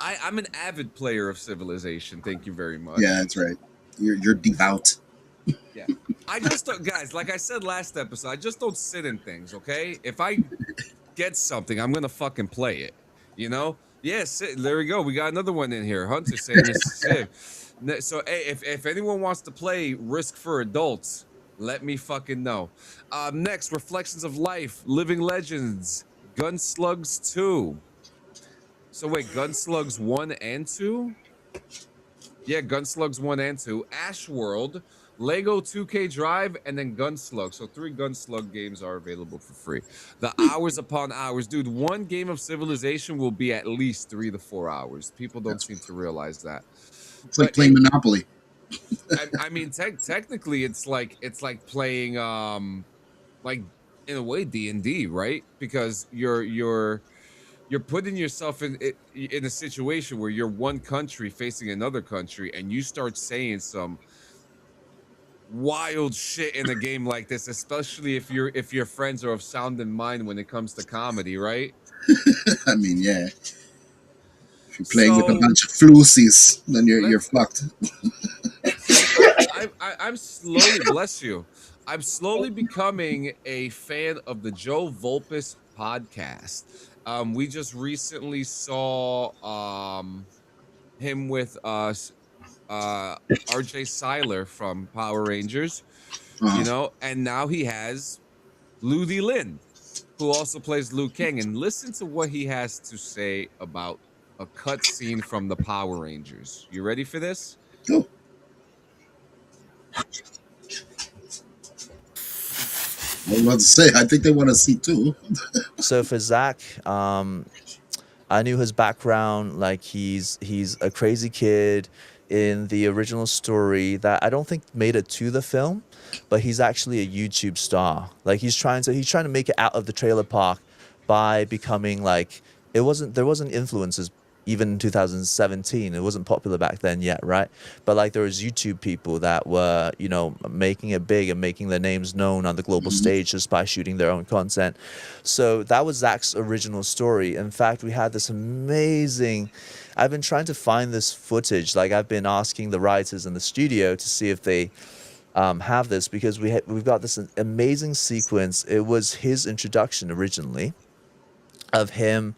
yeah. I'm an avid player of Civilization. Thank you very much. Yeah, that's right. You're devout. Yeah. I just don't, guys, like I said last episode, I just don't sit in things, okay? If I get something, I'm gonna fucking play it. You know? Yes, there we go. We got another one in here. Hunter saying this Civ. So hey, if anyone wants to play Risk for Adults, let me fucking know. Next, Reflections of Life, Living Legends, Gunslugs 2. So wait, Gunslugs 1 and 2? Yeah, Gunslugs 1 and 2. Ash World, Lego 2K Drive, and then Gunslug. So 3 Gunslug games are available for free. The hours upon hours. Dude, one game of Civilization will be at least 3 to 4 hours. People don't seem to realize that. It's like playing Monopoly. I mean, technically, it's like playing, like in a way, D&D, right? Because you're putting yourself in a situation where you're one country facing another country, and you start saying some wild shit in a game like this, especially if your friends are of sound in mind when it comes to comedy, right? I mean, yeah. If you're playing with a So bunch of flusies, then you're let's. fucked. So I'm slowly, bless you. I'm slowly becoming a fan of the Joe Volpis podcast. We just recently saw him with RJ Seiler from Power Rangers, Uh-huh. you know, and now he has Ludi Lin, who also plays Liu Kang. And listen to what he has to say about a cutscene from the Power Rangers. You ready for this? Go. I was about to say, I think they want to see too. So for Zach, I knew his background. Like he's a crazy kid in the original story that I don't think made it to the film, but he's actually a YouTube star. Like he's trying to make it out of the trailer park by becoming like there wasn't influencers even in 2017. It wasn't popular back then yet, right? But like there was YouTube people that were, you know, making it big and making their names known on the global stage just by shooting their own content. So that was Zach's original story. In fact, we had this amazing. I've been trying to find this footage. Like I've been asking the writers in the studio to see if they have this, because we've got this amazing sequence. It was his introduction originally of him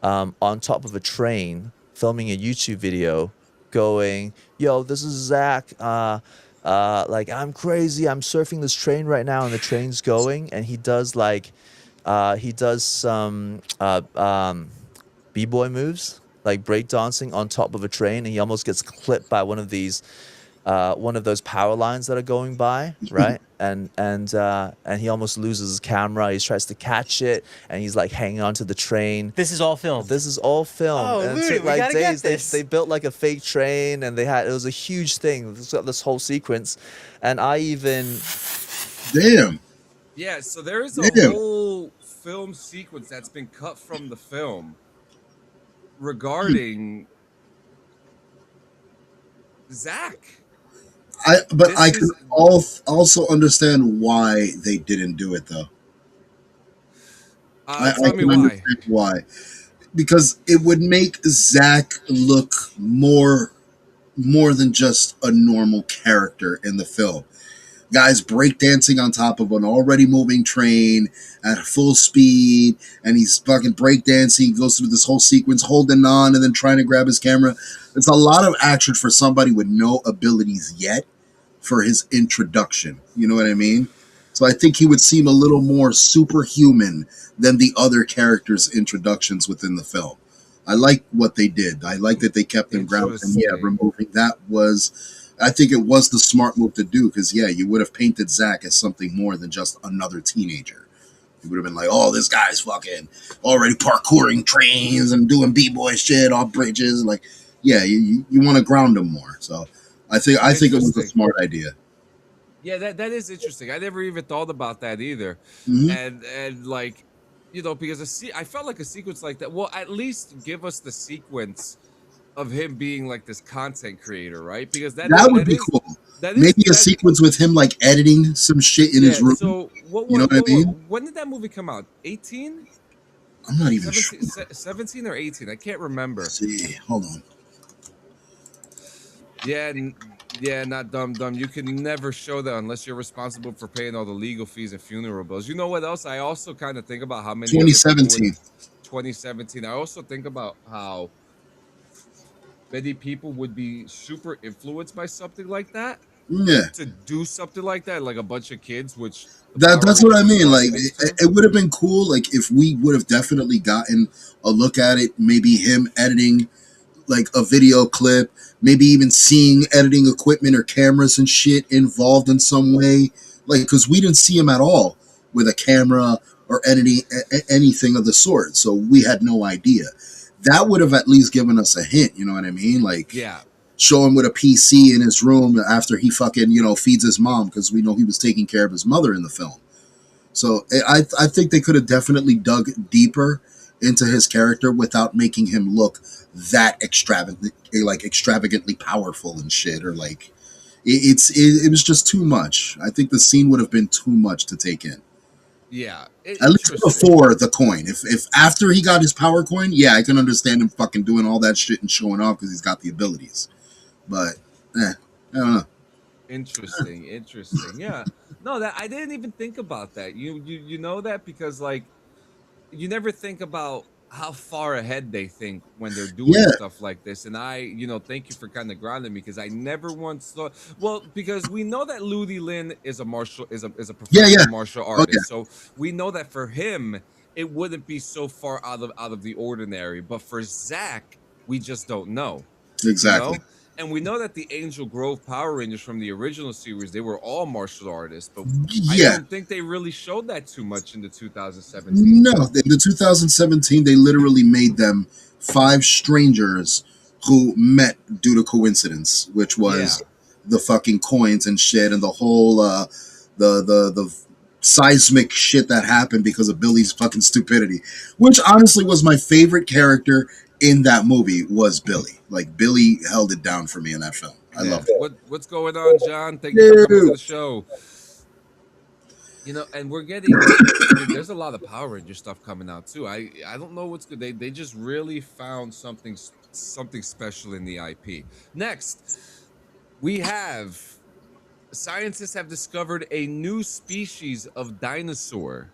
on top of a train filming a YouTube video going, yo, this is Zach. Like, I'm crazy. I'm surfing this train right now, and the train's going. And he does some b-boy moves, like breakdancing on top of a train. And he almost gets clipped by one of these one of those power lines that are going by, right? And he almost loses his camera. He tries to catch it, and he's like hanging onto the train. This is all filmed. This is all filmed. Oh, and it Moody, took we like gotta get days. this. They built like a fake train, and it was a huge thing. This whole sequence, and I even Damn. Yeah, so there is a Damn. whole film sequence that's been cut from the film regarding Zach. But This I is- can also understand why they didn't do it though. I Tell me can why. understand why. Because it would make Zach look more than just a normal character in the film. Guys breakdancing on top of an already moving train at full speed, and he's fucking breakdancing, goes through this whole sequence holding on and then trying to grab his camera. It's a lot of action for somebody with no abilities yet for his introduction. You know what I mean? So I think he would seem a little more superhuman than the other characters' introductions within the film. I like what they did. I like that they kept him grounded. And yeah, removing that was, I think it was the smart move to do, because yeah, you would have painted Zach as something more than just another teenager. You would have been like, oh, this guy's fucking already parkouring trains and doing b-boy shit off bridges. Like, yeah, you want to ground him more. So I think it was a smart idea. Yeah, that is interesting. I never even thought about that either. Mm-hmm. And like, you know, because I felt like a sequence like that. Well, at least give us the sequence of him being like this content creator, right? Because that would be cool. That maybe a sequence with him like editing some shit in his room. So what? You know what I mean? When did that movie come out? 18? I'm not even 17, sure. 17 or 18? I can't remember. Let's see, hold on. Yeah, not dumb. You can never show that unless you're responsible for paying all the legal fees and funeral bills. You know what else? I also kind of think about how many 2017. 2017. I also think about how many people would be super influenced by something like that. Yeah. To do something like that, like a bunch of kids, which that's what I mean. Like it would have been cool, like if we would have definitely gotten a look at it. Maybe him editing like a video clip, maybe even seeing editing equipment or cameras and shit involved in some way. Like, because we didn't see him at all with a camera or editing anything of the sort, so we had no idea. That would have at least given us a hint. You know what I mean? Like, yeah. Show him with a PC in his room after he fucking, feeds his mom, because we know he was taking care of his mother in the film. So I think they could have definitely dug deeper into his character without making him look that extravagantly powerful and shit, or like it was just too much. I think the scene would have been too much to take in. Yeah, at least before the coin. If after he got his power coin, yeah, I can understand him fucking doing all that shit and showing off because he's got the abilities. But I don't know. Interesting. Yeah. No, that I didn't even think about that. You know that because like you never think about how far ahead they think when they're doing stuff like this. And I, thank you for kind of grounding me, because I never once thought. Well, because we know that Ludi Lin is a professional martial artist, so we know that for him it wouldn't be so far out of the ordinary. But for Zach, we just don't know. Exactly. And we know that the Angel Grove Power Rangers from the original series, they were all martial artists, but I don't think they really showed that too much in the 2017. No, in the 2017, they literally made them 5 strangers who met due to coincidence, which was the fucking coins and shit, and the whole the seismic shit that happened because of Billy's fucking stupidity, which honestly was my favorite character in that movie. Was Billy. Like, Billy held it down for me in that film. I loved it. What's going on, John? Thank you for coming to the show. And we're getting there's a lot of Power Ranger stuff coming out too. I don't know what's good. They just really found something special in the IP. Next, we have scientists have discovered a new species of dinosaur.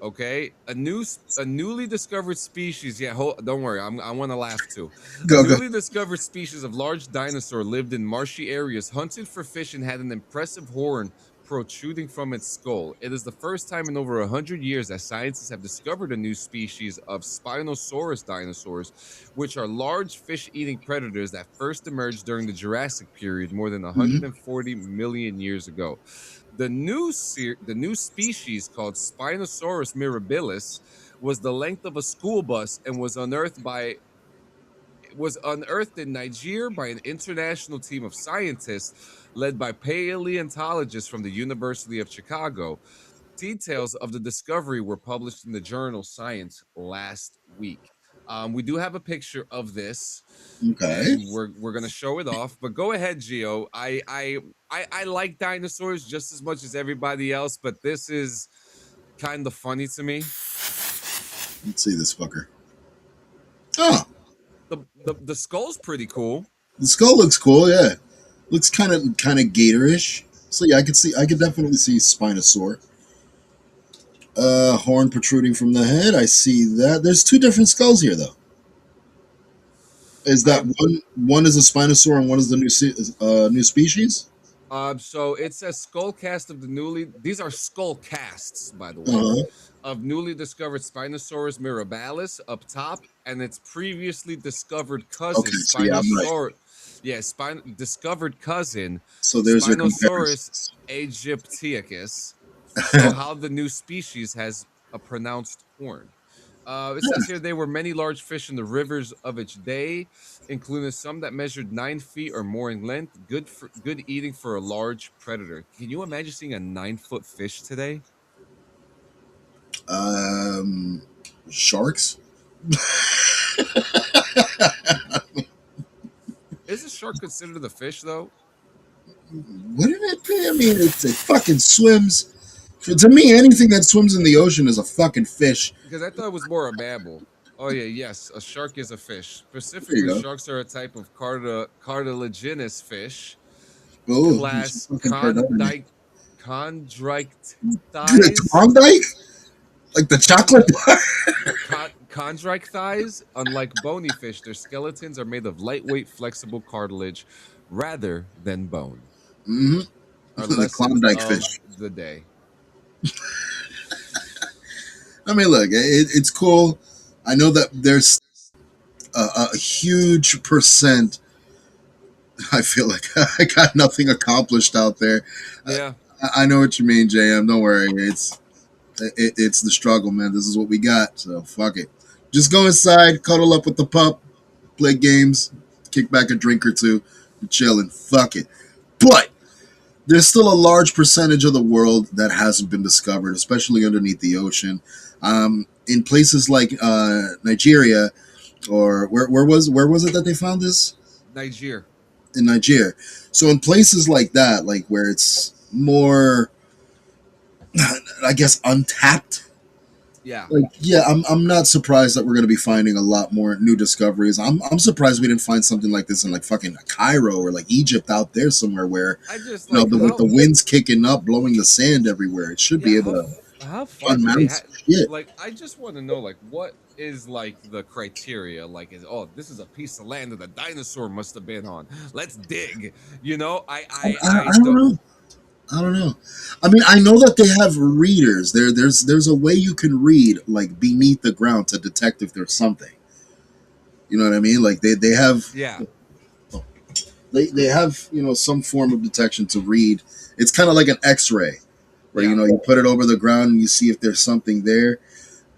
Okay, a newly discovered species. Yeah, don't worry. I want to laugh too. Newly discovered species of large dinosaur lived in marshy areas, hunted for fish, and had an impressive horn protruding from its skull. It is the first time in over 100 years that scientists have discovered a new species of Spinosaurus dinosaurs, which are large fish-eating predators that first emerged during the Jurassic period more than Mhm. 140 million years ago. The new species called Spinosaurus mirabilis was the length of a school bus and was unearthed in Niger by an international team of scientists led by paleontologists from the University of Chicago. Details of the discovery were published in the journal Science last week. We do have a picture of this, Okay. and we're gonna show it off. But go ahead, Gio. I like dinosaurs just as much as everybody else, but this is kind of funny to me. Let's see this fucker. Oh, The skull's pretty cool. the skull looks cool. Yeah, looks kind of gatorish. So yeah, I could definitely see Spinosaur. Horn protruding from the head. I see that. There's two different skulls here, though. Is that I one is a Spinosaur and one is the new species? So it says skull cast of the newly. These are skull casts, by the way, Uh-huh. of newly discovered Spinosaurus mirabilis up top, and its previously discovered cousin Okay, so yeah, I'm right. discovered cousin So there's your Spinosaurus comparisons. aegyptiacus. So how the new species has a pronounced horn. It says here they were many large fish in the rivers of its day, including some that measured 9 feet or more in length. Good eating for a large predator. Can you imagine seeing a 9-foot fish today? Sharks. Is a shark considered a fish though? Wouldn't it be? I mean, it fucking swims. To me, anything that swims in the ocean is a fucking fish. Because I thought it was more a mammal. Oh yeah, yes, a shark is a fish. There you Specifically, go. sharks are a type of cartilaginous fish, Oh, class fucking predator. chondrichthyes. Klondike? Like the chocolate bar? Chondrichthyes, unlike bony fish, their skeletons are made of lightweight, flexible cartilage rather than bone. Mm-hmm. Our The lesson Klondike of fish. the day. I mean, look, it's cool. I know that there's a huge percent. I feel like I got nothing accomplished out there. Yeah. I know what you mean, JM. Don't worry. It's the struggle, man. This is what we got. So fuck it. Just go inside, cuddle up with the pup, play games, kick back a drink or two, and chilling. Fuck it. But there's still a large percentage of the world that hasn't been discovered, especially underneath the ocean. In places like Nigeria, or where was it that they found this? Niger. In Nigeria. So in places like that, like where it's more, I guess, untapped. Yeah. Like, yeah, I'm not surprised that we're going to be finding a lot more new discoveries. I'm surprised we didn't find something like this in like fucking Cairo or like Egypt out there somewhere where I just you know like with the winds kicking up, blowing the sand everywhere. It should be able to how far do they unmount some shit. like I just want to know like what is like the criteria like is this is a piece of land that a dinosaur must have been on, let's dig, you know. I don't know. I don't know. I mean, I know that they have readers. There's a way you can read like beneath the ground to detect if there's something. You know what I mean? Like they have Yeah. they have some form of detection to read. It's kind of like an X-ray where Yeah. you put it over the ground and you see if there's something there.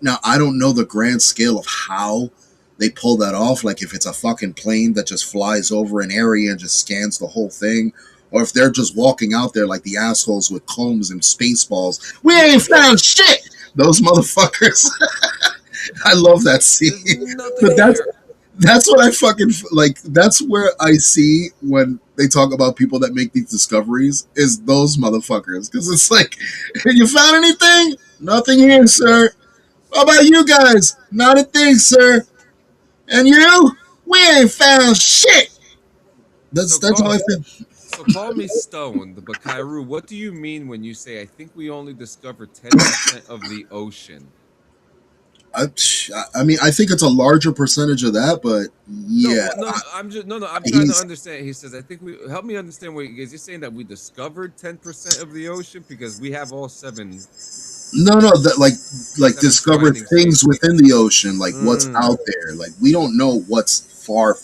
Now I don't know the grand scale of how they pull that off. Like if it's a fucking plane that just flies over an area and just scans the whole thing, or if they're just walking out there like the assholes with combs and spaceballs. We ain't found shit. Those motherfuckers. I love that scene. There's nothing But here. that's what I fucking like. That's where I see when they talk about people that make these discoveries is those motherfuckers. Because it's like, you found anything? Nothing here, sir. How about you guys? Not a thing, sir. And you? We ain't found shit. That's how I feel. So call me stoned, but Kairu, what do you mean when you say I think we only discovered 10% of the ocean? I mean, I think it's a larger percentage of that, but yeah, I'm trying to understand. He says, I think we help me understand what is he saying that we discovered 10% of the ocean because we have all seven no, that like seven discovered surrounding things states. within the ocean, like what's Mm. out there. Like we don't know what's far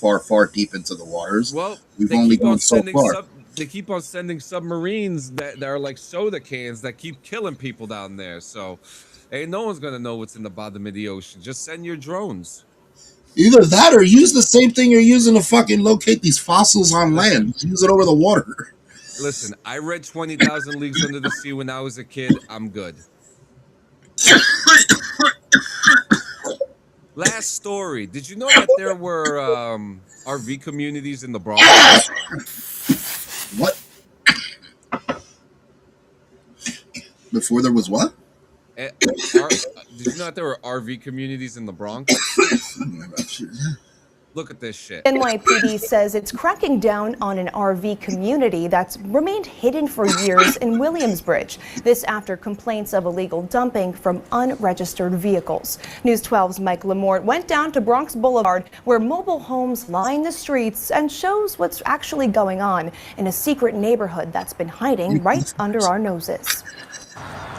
deep into the waters. Well, We've they only keep on gone so sending far. they keep on sending submarines that are like soda cans that keep killing people down there. So ain't no one's gonna know what's in the bottom of the ocean. Just send your drones. Either that or use the same thing you're using to fucking locate these fossils on Listen. land. Just use it over the water. Listen, I read 20,000 Leagues Under the Sea when I was a kid. I'm good. Last story. Did you know that there were RV communities in the Bronx? What? Before there was what? Did you know that there were RV communities in the Bronx? Look at this shit. NYPD says it's cracking down on an RV community that's remained hidden for years in Williamsbridge. This after complaints of illegal dumping from unregistered vehicles. News 12's Mike Lamort went down to Bronx Boulevard, where mobile homes line the streets, and shows what's actually going on in a secret neighborhood that's been hiding right under our noses.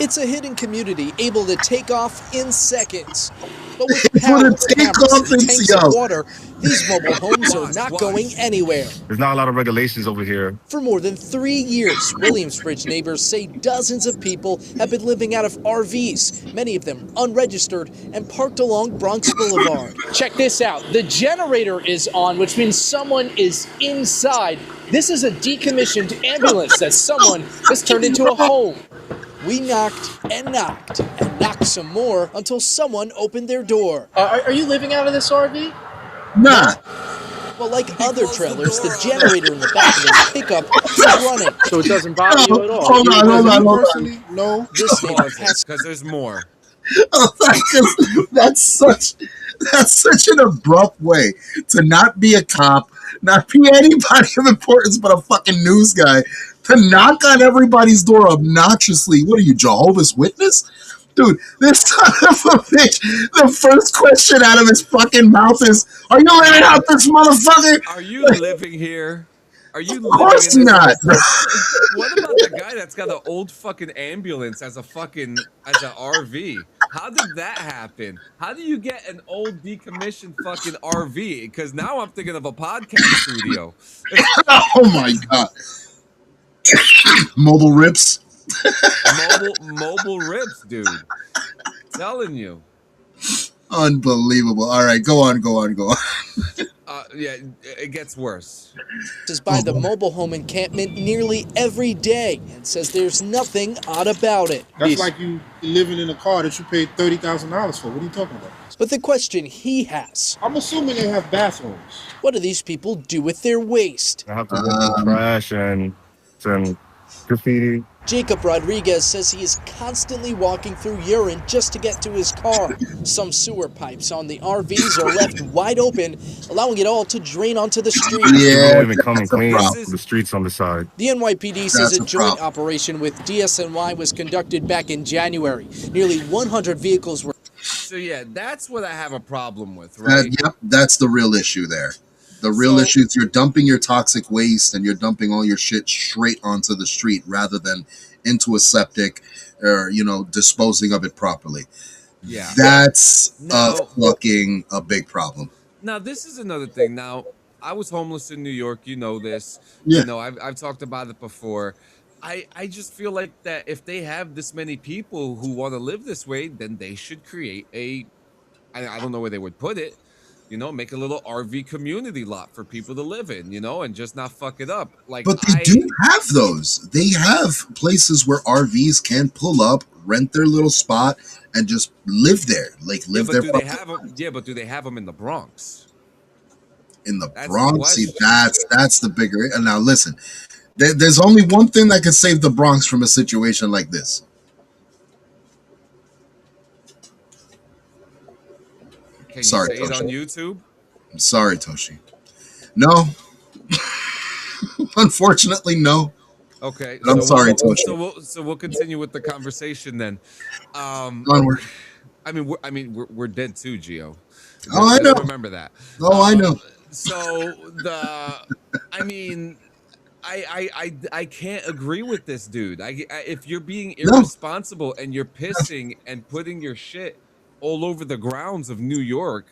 It's a hidden community able to take off in seconds. But with power, cameras, and tanks of water, these mobile homes are not going anywhere. There's not a lot of regulations over here. For more than 3 years, Williamsbridge neighbors say dozens of people have been living out of RVs, many of them unregistered and parked along Bronx Boulevard. Check this out. The generator is on, which means someone is inside. This is a decommissioned ambulance that someone has turned into a home. We knocked and knocked and knocked some more until someone opened their door. Are you living out of this RV? Nah. Well, like other trailers, the generator in the back of this pickup is running. So it doesn't bother you at all? Hold on. No. This neighbor has... Because there's more. That's such an abrupt way to not be a cop, not be anybody of importance but a fucking news guy, to knock on everybody's door obnoxiously. What are you, Jehovah's Witness? Dude, this son of a bitch, the first question out of his fucking mouth is, are you living out this motherfucker? Are you living here? Are you living Of course in this? not. What about the guy that's got an old fucking ambulance as an RV? How did that happen? How do you get an old decommissioned fucking RV? Because now I'm thinking of a podcast studio. Oh my god. Mobile rips. mobile rips, dude. Telling you. Unbelievable. All right, go on. Yeah, it gets worse. Is by the mobile home encampment nearly every day and says there's nothing odd about it. That's like you living in a car that you paid $30,000 for. What are you talking about? But the question he has, I'm assuming they have bathrooms. What do these people do with their waste? I have to remove trash and some graffiti. Jacob Rodriguez says he is constantly walking through urine just to get to his car. Some sewer pipes on the RVs are left wide open, allowing it all to drain onto the street. Yeah, people even come and clean the streets on the side. The NYPD says a joint operation with DSNY was conducted back in January. Nearly 100 vehicles were... So yeah, that's what I have a problem with, right? Yep, that's the real issue there. The real issue is you're dumping your toxic waste and you're dumping all your shit straight onto the street rather than into a septic or, disposing of it properly. Yeah. That's a big problem. Now, this is another thing. Now, I was homeless in New York. You know this. Yeah. I've talked about it before. I just feel like that if they have this many people who want to live this way, then they should create I don't know where they would put it. Make a little RV community lot for people to live in, and just not fuck it up. But they do have those. They have places where RVs can pull up, rent their little spot, and just live there. Live there. But do they have them in the Bronx? In the Bronx? See, that's the bigger. And now listen, there's only one thing that could save the Bronx from a situation like this. Can you say it on YouTube? I'm sorry, Toshi. No. Unfortunately, no. Okay. But I'm sorry, Toshi. So we'll continue with the conversation then. Onward. we're dead too, Gio. Oh, I know. Remember that. Oh, I know. So I mean, I can't agree with this dude. If you're being No. irresponsible and you're pissing and putting your shit all over the grounds of New York,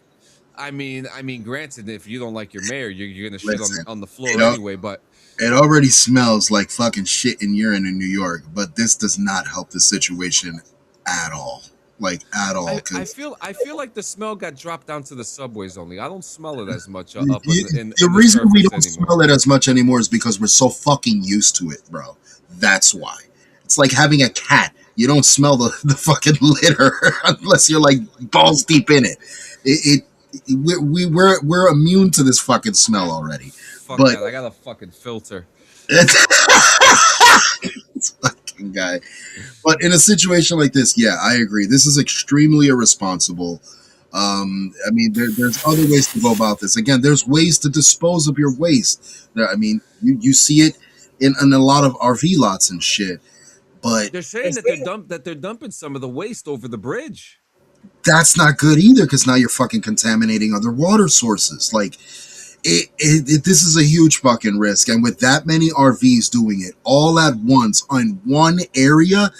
granted, if you don't like your mayor, you're gonna shit Listen, on the floor anyway. But it already smells like fucking shit and urine in New York, but this does not help the situation at all. Like at all. I feel like the smell got dropped down to the subways only. I don't smell it as much up in The the reason we surface don't anymore. smell it as much anymore is because we're so fucking used to it, bro. That's why. It's like having a cat. You don't smell the fucking litter unless you're like balls deep in it. We're immune to this fucking smell already. Fuck But that. I got a fucking filter. This fucking guy. But in a situation like this, yeah, I agree. This is extremely irresponsible. There's other ways to go about this. Again, there's ways to dispose of your waste. You see it in a lot of RV lots and shit. But They're saying that they're dumping some of the waste over the bridge. that's not good either, because now you're fucking contaminating other water sources. Like, this is a huge fucking risk. And with that many RVs doing it all at once on one area,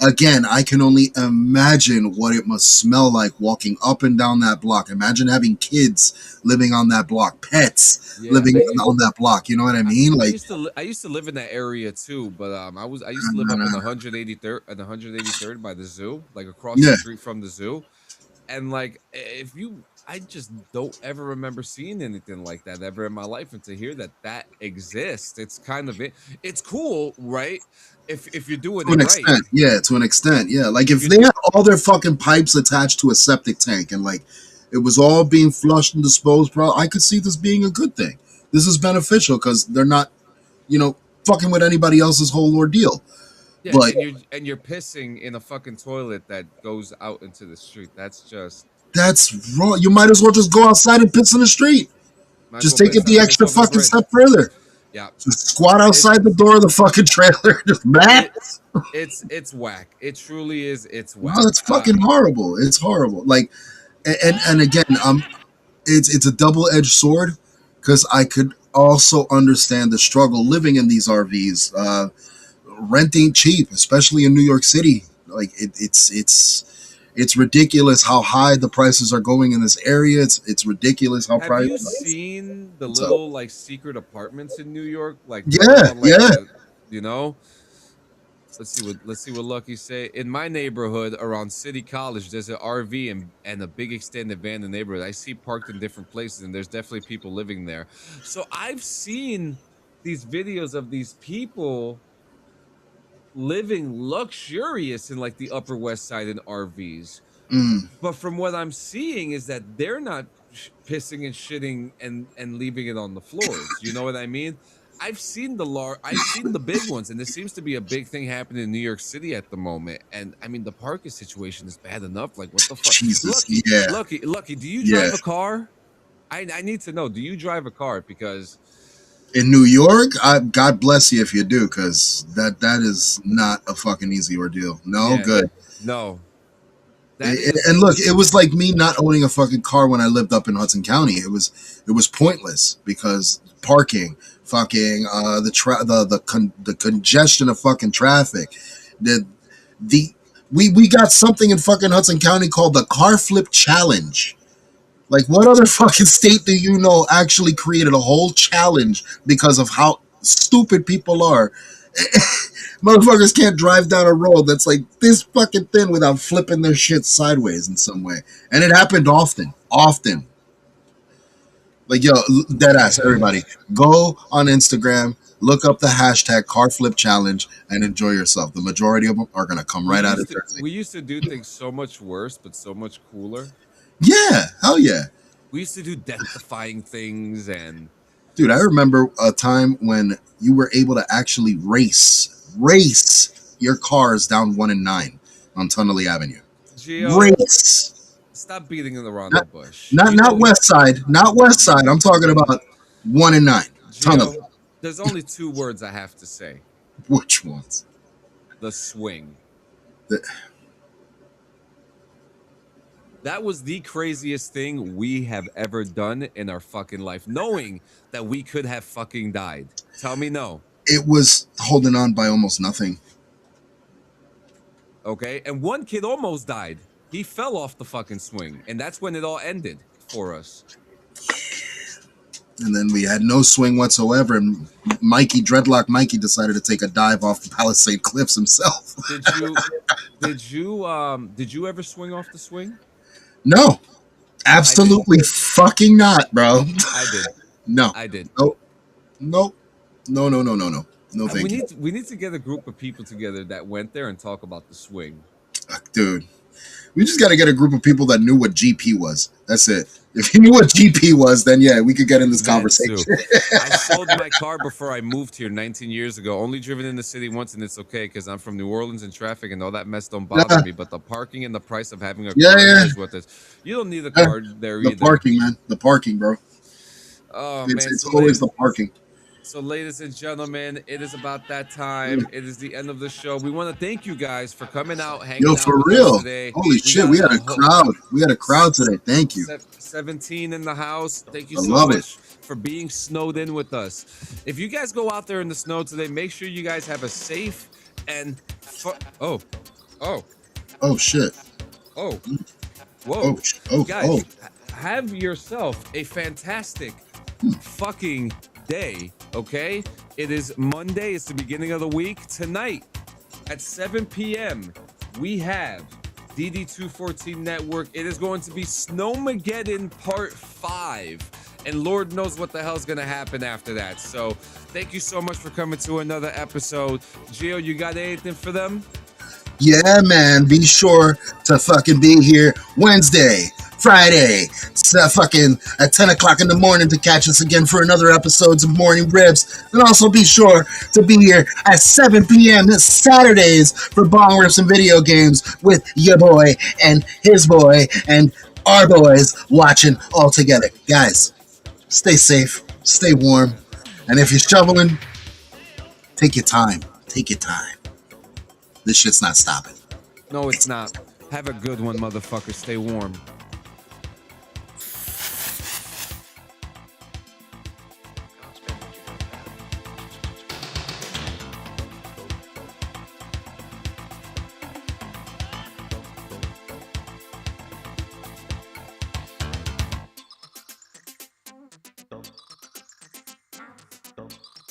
again, I can only imagine what it must smell like walking up and down that block. Imagine having kids living on that block, pets living on that block. You know what I mean? I used to live in that area too, but I used to live up in the 183rd by the zoo, like across the street from the zoo. And like, I just don't ever remember seeing anything like that ever in my life, and to hear that exists, it's kind of it's cool, right? If you're doing To an it extent, right. yeah. To an extent, yeah. Like if they had all their fucking pipes attached to a septic tank and like it was all being flushed and disposed, bro, I could see this being a good thing. This is beneficial because they're not, fucking with anybody else's whole ordeal. Yeah, But and you're pissing in a fucking toilet that goes out into the street. That's wrong. You might as well just go outside and piss in the street. Just take it the extra fucking step further. Yeah. Just squat outside the door of the fucking trailer. Just it's whack. It truly is. It's whack. No, it's fucking horrible. It's horrible. Like, and again, it's a double-edged sword, because I could also understand the struggle living in these RVs. Rent ain't cheap, especially in New York City. Like it's ridiculous how high the prices are going in this area. It's ridiculous how Have you seen the little like secret apartments in New York? Like Let's see what Lucky say. In my neighborhood around City College, there's an RV and a big extended van in the neighborhood. I see parked in different places, and there's definitely people living there. So I've seen these videos of these people living luxurious in like the Upper West Side in RVs. But from what I'm seeing is that they're not pissing and shitting and leaving it on the floors. You know what I mean? I've seen the big ones, and there seems to be a big thing happening in New York City at the moment. And I mean, the parking situation is bad enough. Like, what the fuck? Jesus, Lucky, do you drive a car? I need to know. Do you drive a car? Because in New York, God bless you if you do, because that is not a fucking easy ordeal. No, good. No. And look, it was like me not owning a fucking car when I lived up in Hudson County. It was pointless because parking, fucking the congestion of fucking traffic. We got something in fucking Hudson County called the car flip challenge. Like, what other fucking state do you know actually created a whole challenge because of how stupid people are? Motherfuckers can't drive down a road that's like this fucking thin without flipping their shit sideways in some way. And it happened often. Like, yo, dead ass, everybody. Go on Instagram, look up the hashtag car flip challenge, and enjoy yourself. The majority of them are going to come right out of Jersey. We used to do things so much worse, but so much cooler. Yeah, hell yeah. We used to do death-defying things and... Dude, I remember a time when you were able to actually race your cars down 1 and 9 on Tunnelly Avenue. Gio, race. Stop beating in the wrong bush. Not West Side. Not West Side. I'm talking about 1 and 9. Gio, there's only 2 words I have to say. Which ones? The swing. That was the craziest thing we have ever done in our fucking life, knowing that we could have fucking died. Tell me no. It was holding on by almost nothing. Okay, and one kid almost died. He fell off the fucking swing, and that's when it all ended for us. And then we had no swing whatsoever, and Dreadlock Mikey decided to take a dive off the Palisade Cliffs himself. Did you ever swing off the swing? No, absolutely fucking not, bro. I did. No, I did. No. No, thank you. We need to get a group of people together that went there and talk about the swing. Dude, we just got to get a group of people that knew what GP was. That's it. If you knew what GP was, then yeah, we could get in this conversation. I sold my car before I moved here 19 years ago. Only driven in the city once, and it's okay because I'm from New Orleans and traffic and all that mess don't bother me. But the parking and the price of having a car is what this. You don't need a car there either. The parking, man. The parking, bro. Oh, it's always the parking. So, ladies and gentlemen, it is about that time. It is the end of the show. We want to thank you guys for coming out, hanging out for with real. us today. Holy shit, we had a crowd. We had a crowd today. Thank you. 17 in the house. Thank you so much for being snowed in with us. If you guys go out there in the snow today, make sure you guys have a safe and oh shit. Oh. Whoa. Guys, oh. Have yourself a fantastic fucking day, okay? It is Monday. It's the beginning of the week. Tonight at 7 p.m., we have DD214 Network. It is going to be Snowmageddon Part 5. And Lord knows what the hell's going to happen after that. So thank you so much for coming to another episode. Gio, you got anything for them? Yeah, man. Be sure to fucking be here Wednesday, Friday, fucking at 10 o'clock in the morning to catch us again for another episode of Morning Rips. And also be sure to be here at 7 p.m. this Saturdays for Bong Rips and Video Games with your boy and his boy and our boys watching all together. Guys, stay safe, stay warm, and if you're shoveling, take your time. Take your time. This shit's not stopping. No, it's not. Have a good one, motherfucker. Stay warm.